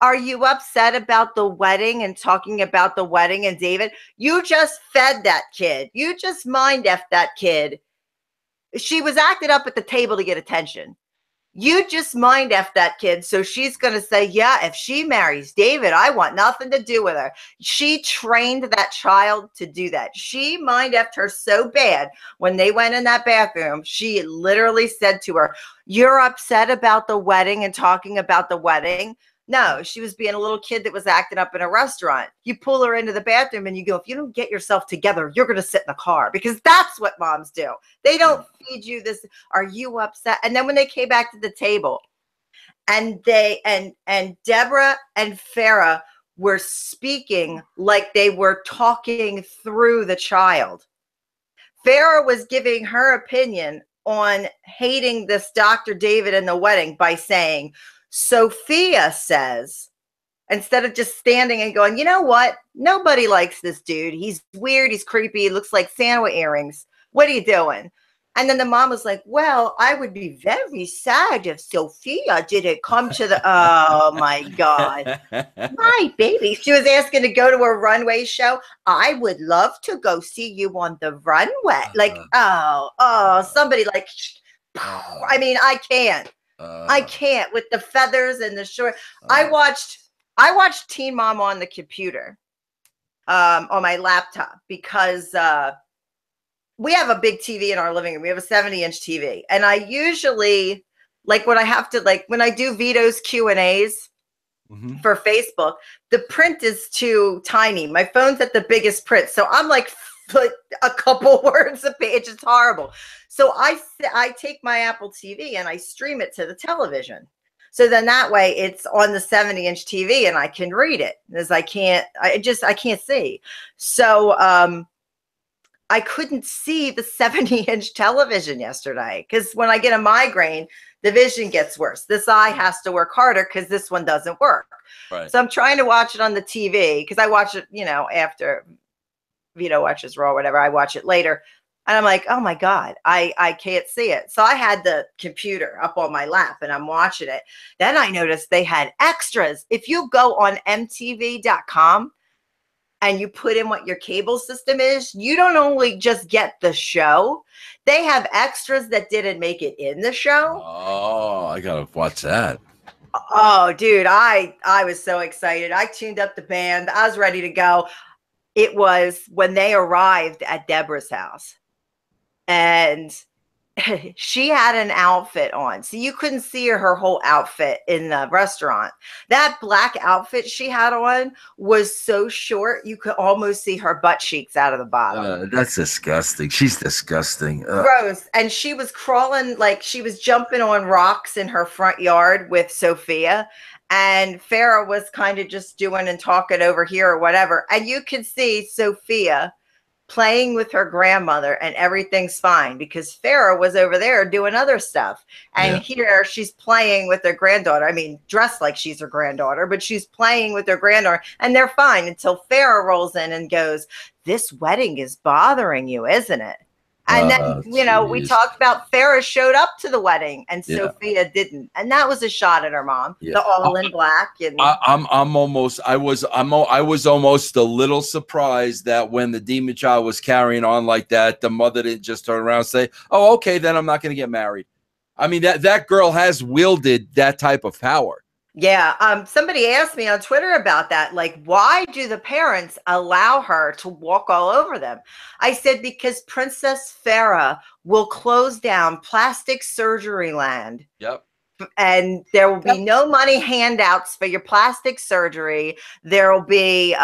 Are you upset about the wedding and talking about the wedding and David? You just fed that kid. You just mind-effed that kid. She was acted up at the table to get attention. You just mind F that kid. So she's going to say, yeah, if she marries David, I want nothing to do with her. She trained that child to do that. She mind F'd her so bad when they went in that bathroom. She literally said to her, you're upset about the wedding and talking about the wedding. No, she was being a little kid that was acting up in a restaurant. You pull her into the bathroom and you go, if you don't get yourself together, you're going to sit in the car, because that's what moms do. They don't feed you this. Are you upset? And then when they came back to the table and and Deborah and Farrah were speaking like they were talking through the child. Farrah was giving her opinion on hating this Dr. David in the wedding by saying, Sophia says, instead of just standing and going, you know what? Nobody likes this dude. He's weird. He's creepy. He looks like Santa with earrings. What are you doing? And then the mom was like, well, I would be very sad if Sophia didn't come to the, oh my God. My baby. She was asking to go to a runway show. I would love to go see you on the runway. Like, somebody like, I mean, I can't. I can't with the feathers and the short. I watched Teen Mom on the computer, on my laptop, because we have a big TV in our living room. We have a 70-inch TV, and I usually, like, when I have to, like, when I do Vito's Q&As for Facebook, the print is too tiny. My phone's at the biggest print, so I'm like a couple words a page. It's horrible. So I take my Apple TV and I stream it to the television. So then that way it's on the 70-inch TV and I can read it, as I can't see. So I couldn't see the 70-inch television yesterday, because when I get a migraine, the vision gets worse. This eye has to work harder because this one doesn't work. Right. So I'm trying to watch it on the TV, because I watch it, after Vito watches Raw, whatever, I watch it later. And I'm like, oh my God, I can't see it. So I had the computer up on my lap and I'm watching it. Then I noticed they had extras. If you go on mtv.com and you put in what your cable system is, you don't only just get the show, they have extras that didn't make it in the show. Oh, I gotta watch that. Oh, dude, I was so excited. I tuned up the band. I was ready to go. It was when they arrived at Deborah's house, and she had an outfit on, so you couldn't see her whole outfit in the restaurant. That black outfit she had on was so short you could almost see her butt cheeks out of the bottom. That's disgusting. She's disgusting. Gross. And she was crawling, like she was jumping on rocks in her front yard with Sophia. And Farrah was kind of just doing and talking over here or whatever. And you could see Sophia playing with her grandmother and everything's fine, because Farrah was over there doing other stuff. And here she's playing with her granddaughter. I mean, dressed like she's her granddaughter, but she's playing with her granddaughter and they're fine until Farrah rolls in and goes, this wedding is bothering you, isn't it? And then, we talked about Farrah showed up to the wedding and Sophia didn't. And that was a shot at her mom, the all in black. And I was almost a little surprised that when the demon child was carrying on like that, the mother didn't just turn around and say, oh, okay, then I'm not going to get married. I mean, that girl has wielded that type of power. Yeah. Somebody asked me on Twitter about that. Like, why do the parents allow her to walk all over them? I said, because Princess Farrah will close down plastic surgery land. Yep. And there will be no money handouts for your plastic surgery. There will be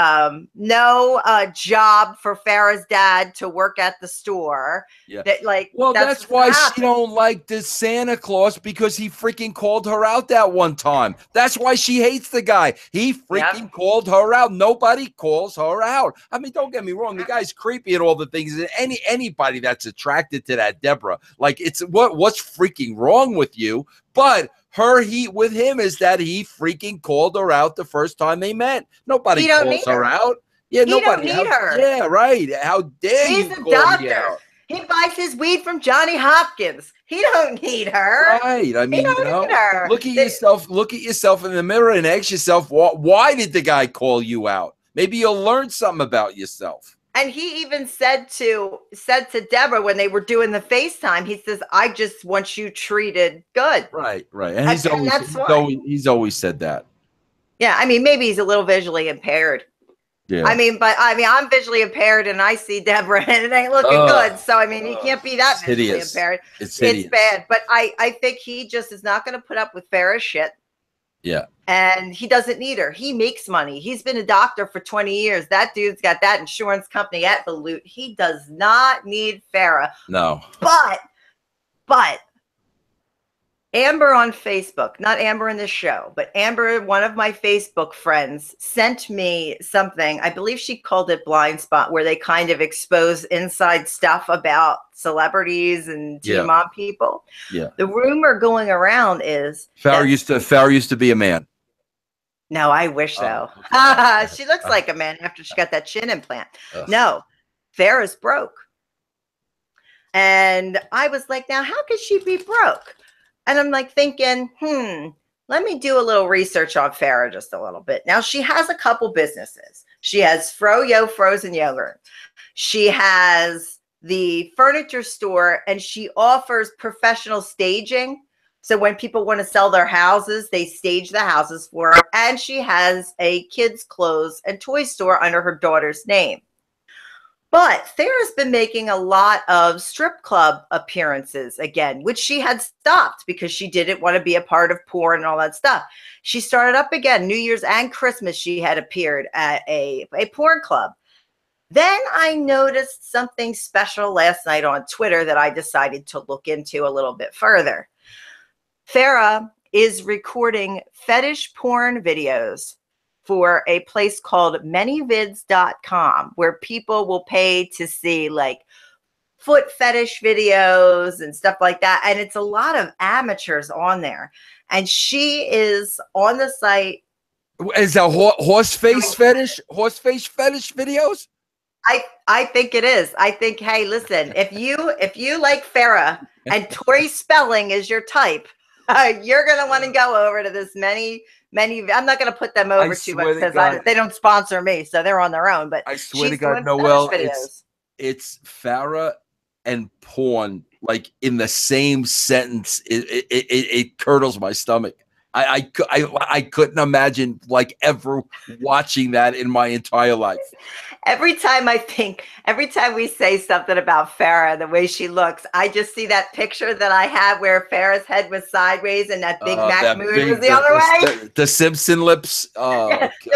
no job for Farrah's dad to work at the store. Yeah. That's why she don't like the Santa Claus, because he freaking called her out that one time. That's why she hates the guy. He freaking called her out. Nobody calls her out. I mean, don't get me wrong. The guy's creepy and all the things. Anybody that's attracted to that Deborah, like, it's what's freaking wrong with you? But her heat with him is that he freaking called her out the first time they met. Nobody calls her out. Yeah, nobody. Don't need her. Yeah, right. How dare you call me out? He buys his weed from Johnny Hopkins. He don't need her. Right. I mean, need her. Look at yourself. Look at yourself in the mirror and ask yourself, why did the guy call you out? Maybe you'll learn something about yourself. And he even said to Deborah when they were doing the FaceTime, he says, "I just want you treated good." Right, right. And And that's fine. he's always said that. Yeah, I mean, maybe he's a little visually impaired. Yeah. I mean, I'm visually impaired, and I see Deborah, and it ain't looking good. So I mean, he can't be that visually impaired. It's bad. But I think he just is not going to put up with Farrah's shit. Yeah. And he doesn't need her. He makes money. He's been a doctor for 20 years. That dude's got that insurance company at Balut. He does not need Farrah. No. But Amber on Facebook, not Amber in the show, but Amber, one of my Facebook friends, sent me something. I believe she called it Blind Spot, where they kind of expose inside stuff about celebrities and Teen Mom people. Yeah. The rumor going around is Farrah used to be a man. No, I wish so. Okay. She looks like a man after she got that chin implant. Ugh. No, Farrah's broke. And I was like, now how could she be broke? And I'm like thinking, let me do a little research on Farrah just a little bit. Now, she has a couple businesses. She has Froyo frozen yogurt. She has the furniture store, and she offers professional staging. So when people want to sell their houses, they stage the houses for her. And she has a kids' clothes and toy store under her daughter's name. But Farrah's been making a lot of strip club appearances again, which she had stopped because she didn't want to be a part of porn and all that stuff. She started up again. New Year's and Christmas, she had appeared at a porn club. Then I noticed something special last night on Twitter that I decided to look into a little bit further. Farrah is recording fetish porn videos for a place called manyvids.com, where people will pay to see like foot fetish videos and stuff like that. And it's a lot of amateurs on there. And she is on the site. Is that horse face fetish videos? I think it is. I think, hey, listen, if you like Farrah and Tori Spelling is your type, you're going to want to go over to this many. I'm not going to put them over too much because they don't sponsor me, so they're on their own. But I swear to God, Noel, it's Farrah and porn like in the same sentence. It curdles my stomach. I couldn't imagine like ever watching that in my entire life. Every time we say something about Farrah, the way she looks, I just see that picture that I have where Farrah's head was sideways and that Big Mac moon was the other way. The Simpson lips. Oh,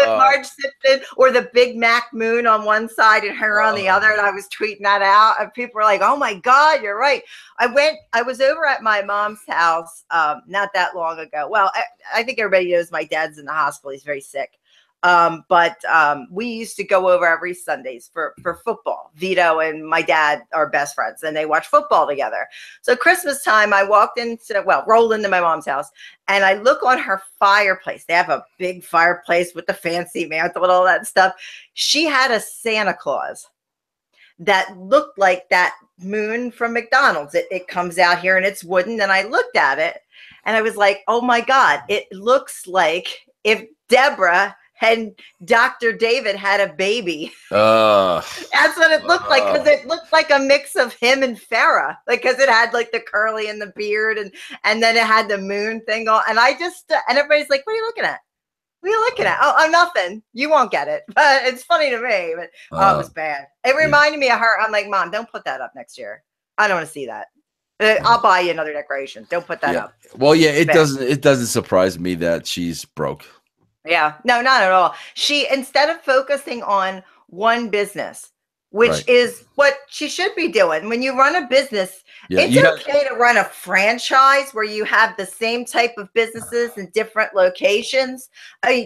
Marge Simpson, or the Big Mac moon on one side and her on the other. And I was tweeting that out. And people were like, oh my God, you're right. I was over at my mom's house not that long ago. Well, I think everybody knows my dad's in the hospital. He's very sick. But we used to go over every Sundays for football. Vito and my dad are best friends, and they watch football together. So Christmas time, I rolled into my mom's house, and I look on her fireplace. They have a big fireplace with the fancy mantle and all that stuff. She had a Santa Claus that looked like that moon from McDonald's. It comes out here and it's wooden. And I looked at it and I was like, oh my God, it looks like if Deborah and Dr. David had a baby. That's what it looked like, because it looked like a mix of him and Farrah, like, because it had like the curly and the beard, and then it had the moon thing on. And I just and everybody's like, what are you looking at? What are you looking at? Oh, nothing. You won't get it, but it's funny to me. But it was bad. It reminded me of her. I'm like, Mom, don't put that up next year. I don't want to see that. I'll buy you another decoration. Don't put that up. Well, yeah, it doesn't surprise me that she's broke. Yeah, no, not at all. She, instead of focusing on one business, which is what she should be doing. When you run a business, it's okay to run a franchise where you have the same type of businesses in different locations.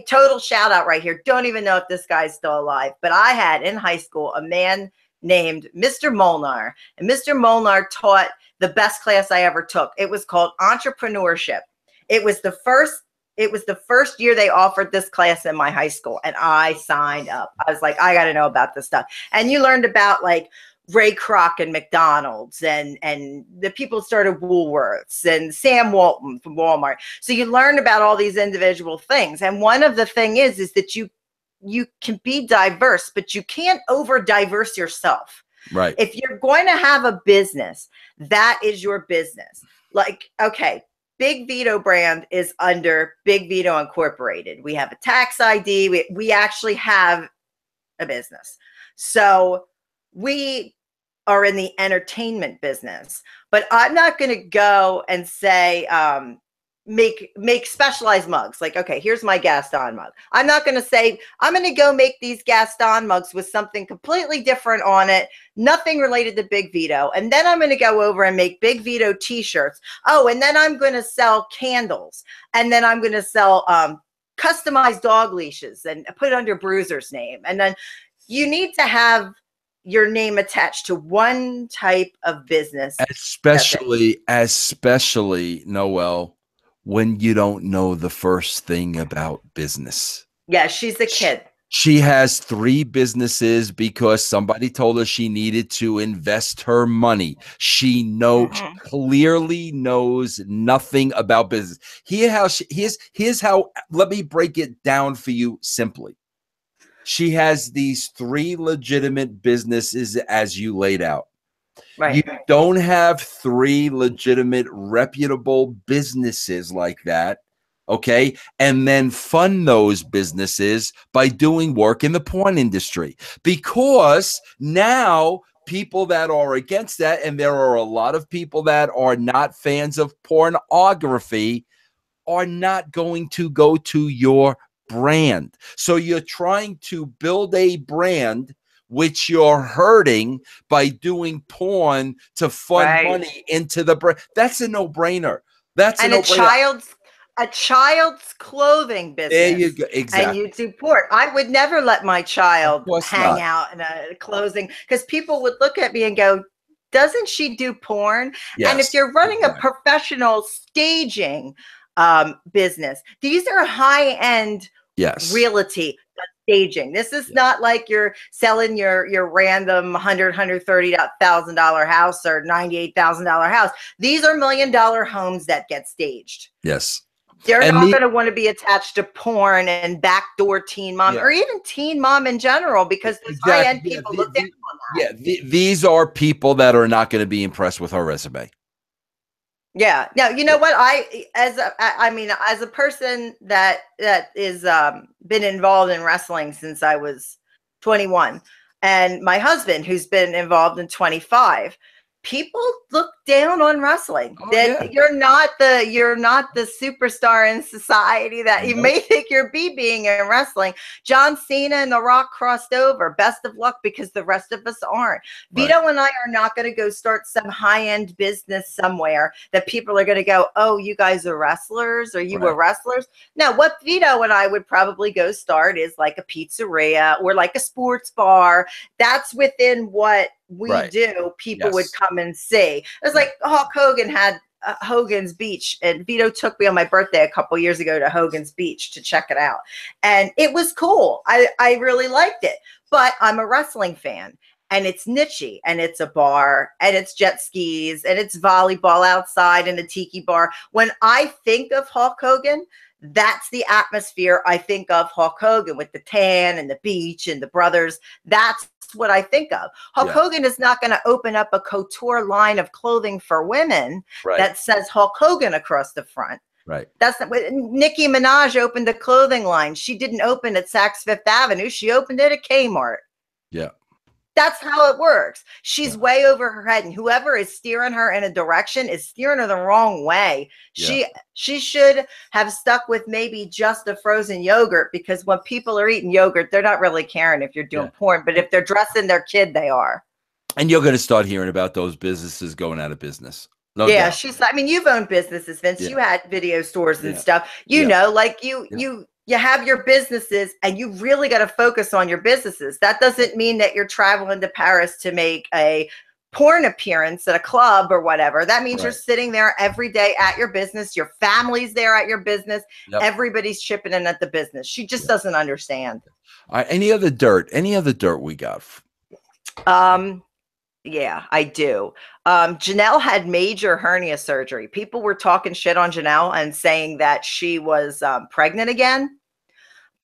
Total shout out right here. Don't even know if this guy's still alive, but I had in high school a man named Mr. Molnar, and Mr. Molnar taught the best class I ever took. It was called entrepreneurship. It was the first year they offered this class in my high school, and I signed up. I was like, I got to know about this stuff. And you learned about like Ray Kroc and McDonald's and the people who started Woolworths and Sam Walton from Walmart. So you learned about all these individual things. And one of the thing is that you you can be diverse, but you can't over diverse yourself. Right. If you're going to have a business, that is your business. Like, okay, Big Vito brand is under Big Vito Incorporated. We have a tax ID. We actually have a business. So we are in the entertainment business, but I'm not going to go and say, make specialized mugs. Like, okay, here's my Gaston mug. I'm not going to say, I'm going to go make these Gaston mugs with something completely different on it, nothing related to Big Vito. And then I'm going to go over and make Big Vito t-shirts. Oh, and then I'm going to sell candles. And then I'm going to sell customized dog leashes and put it under Bruiser's name. And then you need to have your name attached to one type of business. Especially, Noelle, when you don't know the first thing about business. Yeah, she's a kid. She has 3 businesses because somebody told her she needed to invest her money. She clearly knows nothing about business. Here's how, let me break it down for you simply. She has these 3 legitimate businesses as you laid out. Right. You don't have 3 legitimate, reputable businesses like that, okay? And then fund those businesses by doing work in the porn industry. Because now people that are against that, and there are a lot of people that are not fans of pornography, are not going to go to your brand. So you're trying to build a brand which you're hurting by doing porn to fund money into the brand. That's a no-brainer. That's a no-brainer. A child's clothing business. There you go. Exactly. And you do porn. I would never let my child hang out in a clothing, because people would look at me and go, doesn't she do porn? Yes, and if you're running a professional staging business, these are high-end realty staging. This is not like you're selling your random $130,000 house or $98,000 house. These are $1 million homes that get staged. Yes. They're not going to want to be attached to porn and backdoor teen mom or even teen mom in general, because the high-end people look down on that. Yeah, these are people that are not going to be impressed with her resume. Yeah. Now, you know what? As a person that is been involved in wrestling since I was 21, and my husband who's been involved in 25, people look down on wrestling. You're not the superstar in society that you may think you're being in wrestling. John Cena and The Rock crossed over. Best of luck, because the rest of us aren't. Vito and I are not going to go start some high-end business somewhere that people are going to go, oh, you guys are wrestlers, or you were wrestlers. No, what Vito and I would probably go start is like a pizzeria or like a sports bar. That's within what we do. People would come and see. It was like Hulk Hogan had Hogan's Beach, and Vito took me on my birthday a couple years ago to Hogan's Beach to check it out, and it was cool. I really liked it, but I'm a wrestling fan, and it's niche-y, and it's a bar, and it's jet skis, and it's volleyball outside and a tiki bar. When I think of Hulk Hogan, that's the atmosphere I think of Hulk Hogan, with the tan and the beach and the brothers. That's what I think of. Hulk Hogan is not going to open up a couture line of clothing for women that says Hulk Hogan across the front. Right. That's not what Nicki Minaj opened a clothing line. She didn't open at Saks Fifth Avenue. She opened it at Kmart. Yeah. That's how it works. She's way over her head, and whoever is steering her in a direction is steering her the wrong way. She should have stuck with maybe just a frozen yogurt, because when people are eating yogurt, they're not really caring if you're doing porn, but if they're dressing their kid, they are. And you're going to start hearing about those businesses going out of business. No doubt. You've owned businesses, Vince. You had video stores and stuff. You know, like you have your businesses, and you really got to focus on your businesses. That doesn't mean that you're traveling to Paris to make a porn appearance at a club or whatever. That means you're sitting there every day at your business. Your family's there at your business. Everybody's chipping in at the business. She just doesn't understand. All right, any other dirt we got? Yeah, I do. Janelle had major hernia surgery. People were talking shit on Janelle and saying that she was pregnant again.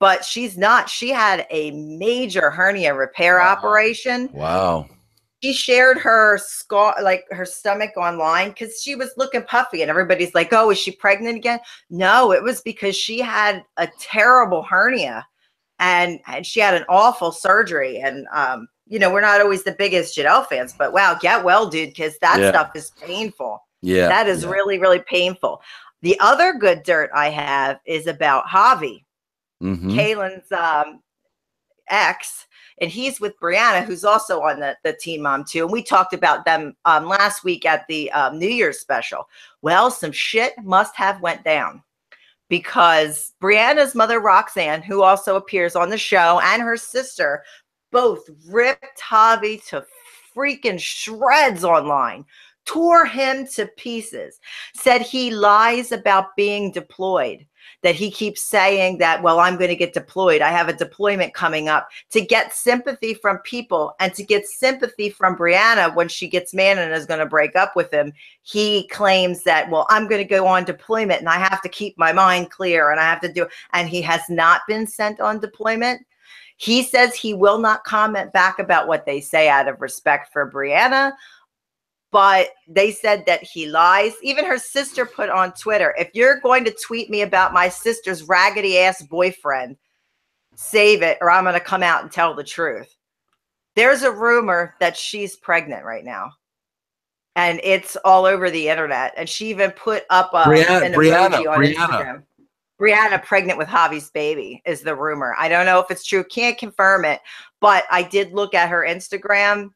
but she's not. She had a major hernia repair operation. Wow. She shared her like her stomach online because she was looking puffy, and everybody's like, "Oh, is she pregnant again?" No, it was because she had a terrible hernia, and she had an awful surgery. And you know, we're not always the biggest Janelle fans, but wow, get well, dude, because that stuff is painful. Yeah, that is really, really painful. The other good dirt I have is about Javi, Caitlyn's ex, and he's with Brianna, who's also on the Teen Mom too. And we talked about them last week at the New Year's special. Well, some shit must have went down because Brianna's mother, Roxanne, who also appears on the show, and her sister both ripped Javi to freaking shreds online, tore him to pieces, said he lies about being deployed, that he keeps saying that, well, I'm going to get deployed. I have a deployment coming up, to get sympathy from people and to get sympathy from Brianna when she gets mad and is going to break up with him. He claims that, well, I'm going to go on deployment and I have to keep my mind clear and I have to do, and he has not been sent on deployment. He says he will not comment back about what they say out of respect for Brianna. But they said that he lies. Even her sister put on Twitter, if you're going to tweet me about my sister's raggedy ass boyfriend, save it or I'm going to come out and tell the truth. There's a rumor that she's pregnant right now. And it's all over the internet. And she even put up an emoji on Instagram. Brianna pregnant with Javi's baby is the rumor. I don't know if it's true. Can't confirm it. But I did look at her Instagram.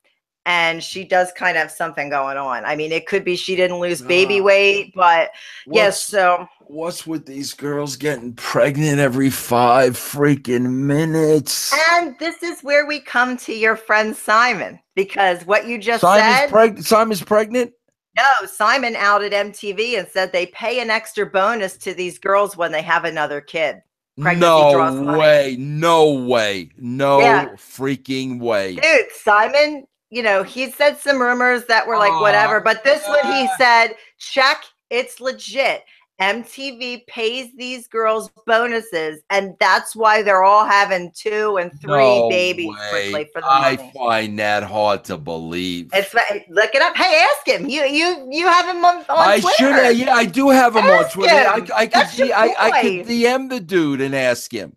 And she does kind of have something going on. I mean, it could be she didn't lose baby weight, but yes. So what's with these girls getting pregnant every 5 freaking minutes? And this is where we come to your friend Simon, because what you just said. Simon's pregnant? No, Simon outed MTV and said they pay an extra bonus to these girls when they have another kid. No way. No way. No freaking way. Dude, Simon. You know, he said some rumors that were like, whatever, but this one he said, check, it's legit. MTV pays these girls bonuses, and that's why they're all having 2 and 3 babies quickly for the money. I find that hard to believe. Look it up. Hey, ask him. You have him on Twitter. I should. Yeah, I do have him on Twitter. I could DM the dude and ask him.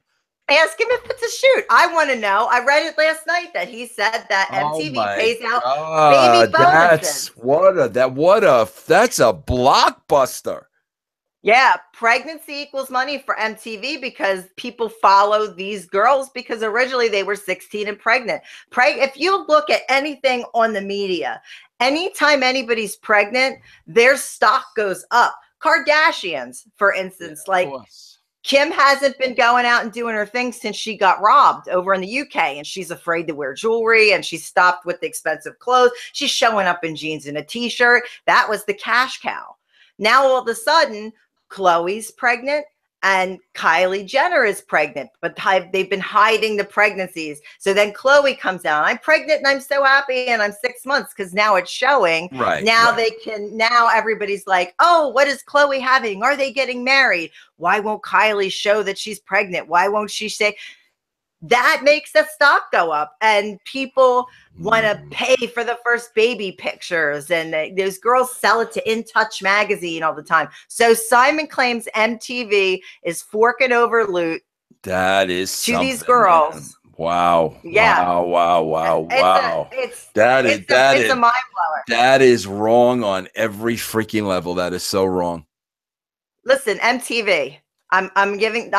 Ask him if it's a shoot. I want to know. I read it last night that he said that MTV pays out baby bonuses. That's a blockbuster. Yeah, pregnancy equals money for MTV because people follow these girls because originally they were 16 and pregnant. If you look at anything on the media, anytime anybody's pregnant, their stock goes up. Kardashians, for instance, Kim hasn't been going out and doing her thing since she got robbed over in the UK, and she's afraid to wear jewelry, and she stopped with the expensive clothes. She's showing up in jeans and a t-shirt. That was the cash cow. Now all of a sudden, Khloe's pregnant and Kylie Jenner is pregnant, but they've been hiding the pregnancies. So then Khloe comes out, I'm pregnant and I'm so happy and I'm 6 months because now it's showing. Right. Now everybody's like, oh, what is Khloe having? Are they getting married? Why won't Kylie show that she's pregnant? Why won't she say? That makes the stock go up, and people want to pay for the first baby pictures, and those girls sell it to In Touch magazine all the time. So Simon claims MTV is forking over loot. That is to these girls. Man. Wow. Yeah. Wow. It's a mind blower. That is wrong on every freaking level. That is so wrong. Listen, MTV. I'm looking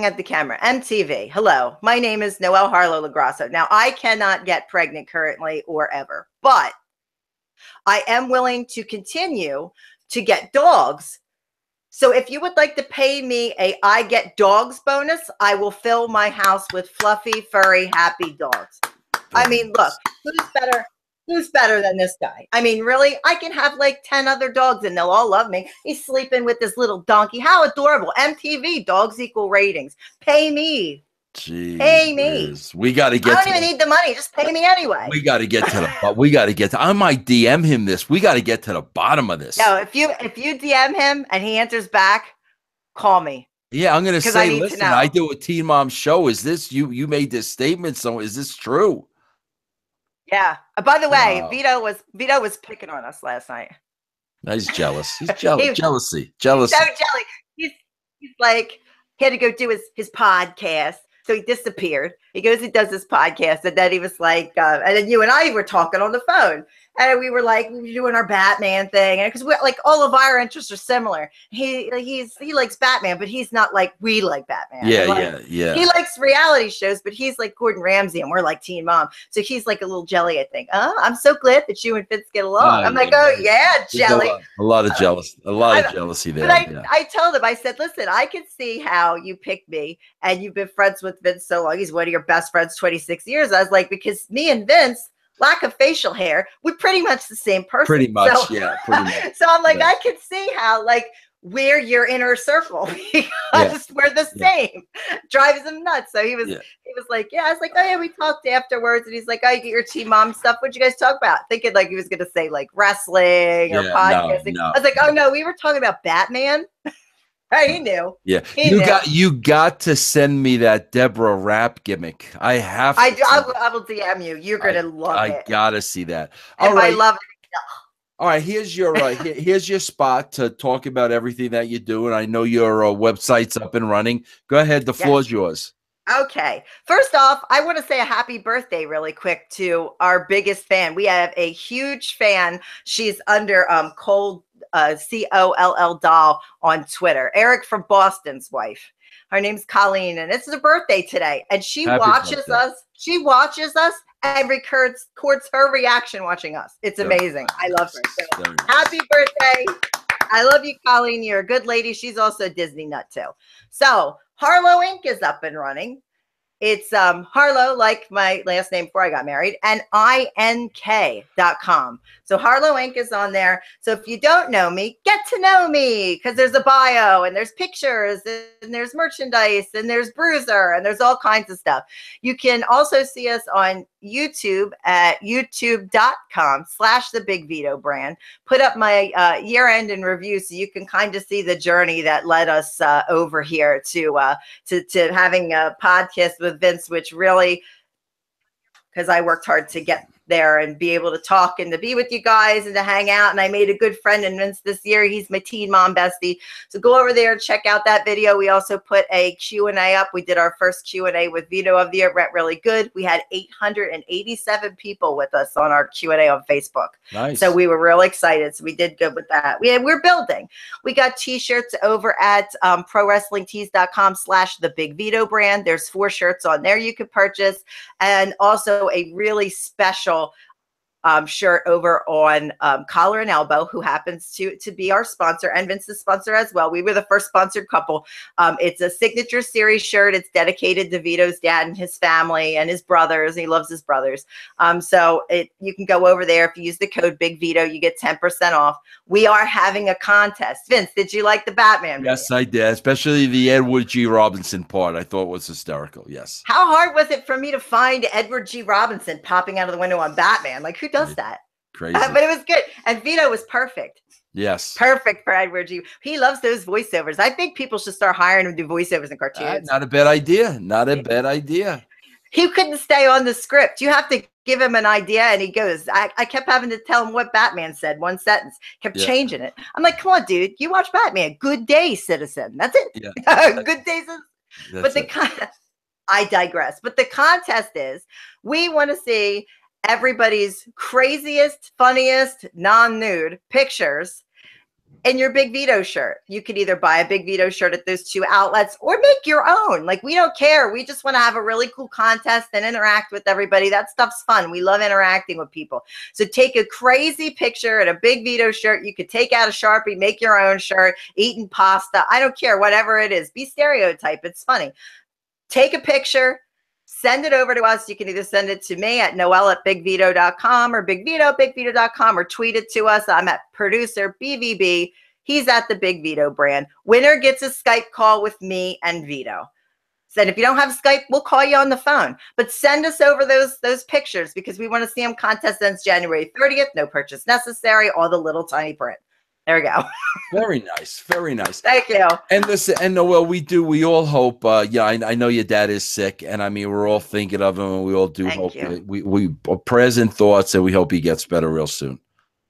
at the camera. MTV. Hello. My name is Noelle Harlow Lagrasso. Now, I cannot get pregnant currently or ever, but I am willing to continue to get dogs. So if you would like to pay me I get dogs bonus, I will fill my house with fluffy, furry, happy dogs. I mean, look, who's better than this guy? I mean, really, I can have like 10 other dogs and they'll all love me. He's sleeping with this little donkey. How adorable. MTV, dogs equal ratings. Pay me. Jeez, pay me. We got to get. I don't even need the money. Just pay me anyway. We got to get to the. I might DM him this. We got to get to the bottom of this. No, if you DM him and he answers back, call me. Yeah, I'm gonna Because I say, need to listen, I know. do a Teen Mom show. Is this you made this statement? So is this true? Yeah. By the way, Wow. Vito was picking on us last night. He's jealous. He's jealous. he, Jealousy. he's so Jealousy. jelly. He's like, he had to go do his podcast. So he disappeared. He goes and does his podcast. And then he was like, and then you and I were talking on the phone. And we were doing our Batman thing. And because we're like, all of our interests are similar. He likes Batman, but he's not like we like Batman. Yeah, And, like, yeah. he likes reality shows, but he's like Gordon Ramsay and we're like Teen Mom. So he's like a little jelly, I think. Oh, I'm so glad that you and Vince get along. I'm like, oh yeah, There's jelly. a lot of jealousy there. But Yeah. I told him, I said, listen, I can see how you picked me and you've been friends with Vince so long. He's one of your best friends, 26 years. I was like, because me and Vince, lack of facial hair, we're pretty much the same person. Pretty much, so, yeah. Pretty much. So I'm like, Yeah. I can see how, like, we're your inner circle because we're the same. Drives him nuts. So he was like, yeah. I was like, oh yeah, we talked afterwards, and he's like, oh, you get your Teen Mom stuff. What'd you guys talk about? Thinking like he was gonna say like wrestling or podcasting. No. I was like, oh no, we were talking about Batman. He knew. Yeah, you got to send me that Deborah Rapp gimmick. I have. I will DM you. You're gonna love it. I gotta see that. All right. I love it. All right, here's your spot to talk about everything that you do, and I know your website's up and running. Go ahead, the floor's yours. Okay. First off, I want to say a happy birthday really quick to our biggest fan. We have a huge fan. She's under Cold COLL doll on Twitter. Eric from Boston's wife. Her name's Colleen, and it's her birthday today. And she watches us. She watches us and records her reaction watching us. It's amazing. I love her. So, happy birthday. I love you, Colleen. You're a good lady. She's also a Disney nut too. So Harlow Inc. is up and running. It's Harlow, like my last name before I got married, and INK.com. So Harlow Inc. is on there. So if you don't know me, get to know me, because there's a bio and there's pictures and there's merchandise and there's Bruiser and there's all kinds of stuff. You can also see us on YouTube at youtube.com/thebigvitobrand. Put up my year-end in review so you can kind of see the journey that led us over here to having a podcast with Vince, which really, because I worked hard to get there and be able to talk and to be with you guys and to hang out. And I made a good friend in Vince this year. He's my Teen Mom bestie. So go over there and check out that video. We also put a Q&A up. We did our first Q&A with Vito of the year. It went really good. We had 887 people with us on our Q&A on Facebook. Nice. So we were real excited. So we did good with that. We're building. We got t-shirts over at prowrestlingtees.com/thebigvitobrand. There's 4 shirts on there you could purchase. And also a really special shirt over on Collar and Elbow, who happens to be our sponsor and Vince's sponsor as well. We were the first sponsored couple. It's a signature series shirt. It's dedicated to Vito's dad and his family and his brothers. He loves his brothers. So you can go over there. If you use the code Big Vito, you get 10% off. We are having a contest. Vince, did you like the Batman Yes, video? I did. Especially the Edward G. Robinson part. I thought was hysterical. Yes. How hard was it for me to find Edward G. Robinson popping out of the window on Batman? Like, who does that? Crazy. But it was good. And Vito was perfect. Yes. Perfect for Edward G. He loves those voiceovers. I think people should start hiring him to do voiceovers in cartoons. Not a bad idea. Not a bad idea. He couldn't stay on the script. You have to give him an idea, and he goes, I kept having to tell him what Batman said, one sentence, kept changing it. I'm like, come on, dude, you watch Batman. Good day, citizen. That's it. Yeah. Good day, citizen. But I digress. But the contest is, we want to see everybody's craziest, funniest, non-nude pictures in your Big Vito shirt. You could either buy a Big Vito shirt at those 2 outlets or make your own. Like, we don't care. We just want to have a really cool contest and interact with everybody. That stuff's fun. We love interacting with people. So take a crazy picture in a Big Vito shirt. You could take out a Sharpie, make your own shirt, eating pasta. I don't care. Whatever it is. Be stereotype. It's funny. Take a picture. Send it over to us. You can either send it to me at noelle@bigvito.com or bigvito@bigvito.com, or tweet it to us. I'm at producer BVB. He's at the Big Vito brand. Winner gets a Skype call with me and Vito. So if you don't have Skype, we'll call you on the phone. But send us over those pictures, because we want to see them. Contest ends January 30th. No purchase necessary. All the little tiny print. There we go. Very nice. Very nice. Thank you. And listen, and Noel, we all hope, yeah, I know your dad is sick, and I mean, we're all thinking of him, and we all do Thank hope you. we prayers and thoughts, and we hope he gets better real soon.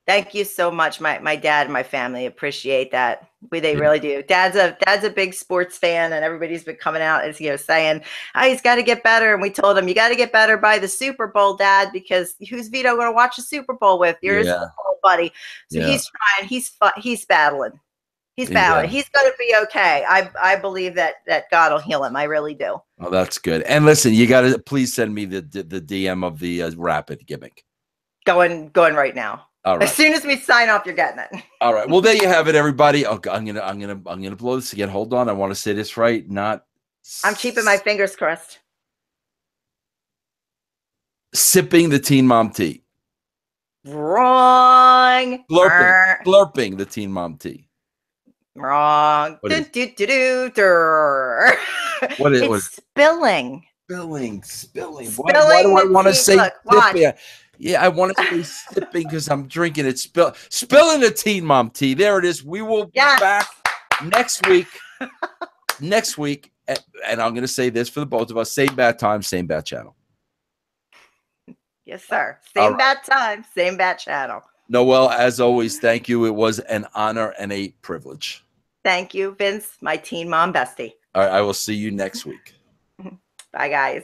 Thank you so much. My dad and my family appreciate that. They Yeah. really do. Dad's a big sports fan, and everybody's been coming out as saying, "Oh, he's got to get better." And we told him, "You got to get better by the Super Bowl, Dad, because who's Vito going to watch the Super Bowl with? You're his football buddy." So Yeah. he's trying. He's battling. He's Yeah. battling. He's going to be okay. I believe that God will heal him. I really do. Oh, that's good. And listen, you got to please send me the DM of the rapid gimmick. Going right now. All right. As soon as we sign off, you're getting it. All right. Well, there you have it, everybody. Oh, I'm gonna blow this again. Hold on. I want to say this right. I'm keeping my fingers crossed. Sipping the Teen Mom tea. Wrong. Slurping the Teen Mom tea. Wrong. What is It's spilling. Spilling. Why do I want to say sipping? Yeah, I want to say sipping because I'm drinking it. Spilling the Teen Mom tea. There it is. We will be back next week. Next week, and I'm going to say this for the both of us: same bad time, same bad channel. Yes, sir. Same bad time, same bad channel. Noel, as always, thank you. It was an honor and a privilege. Thank you, Vince, my Teen Mom bestie. All right, I will see you next week. Bye, guys.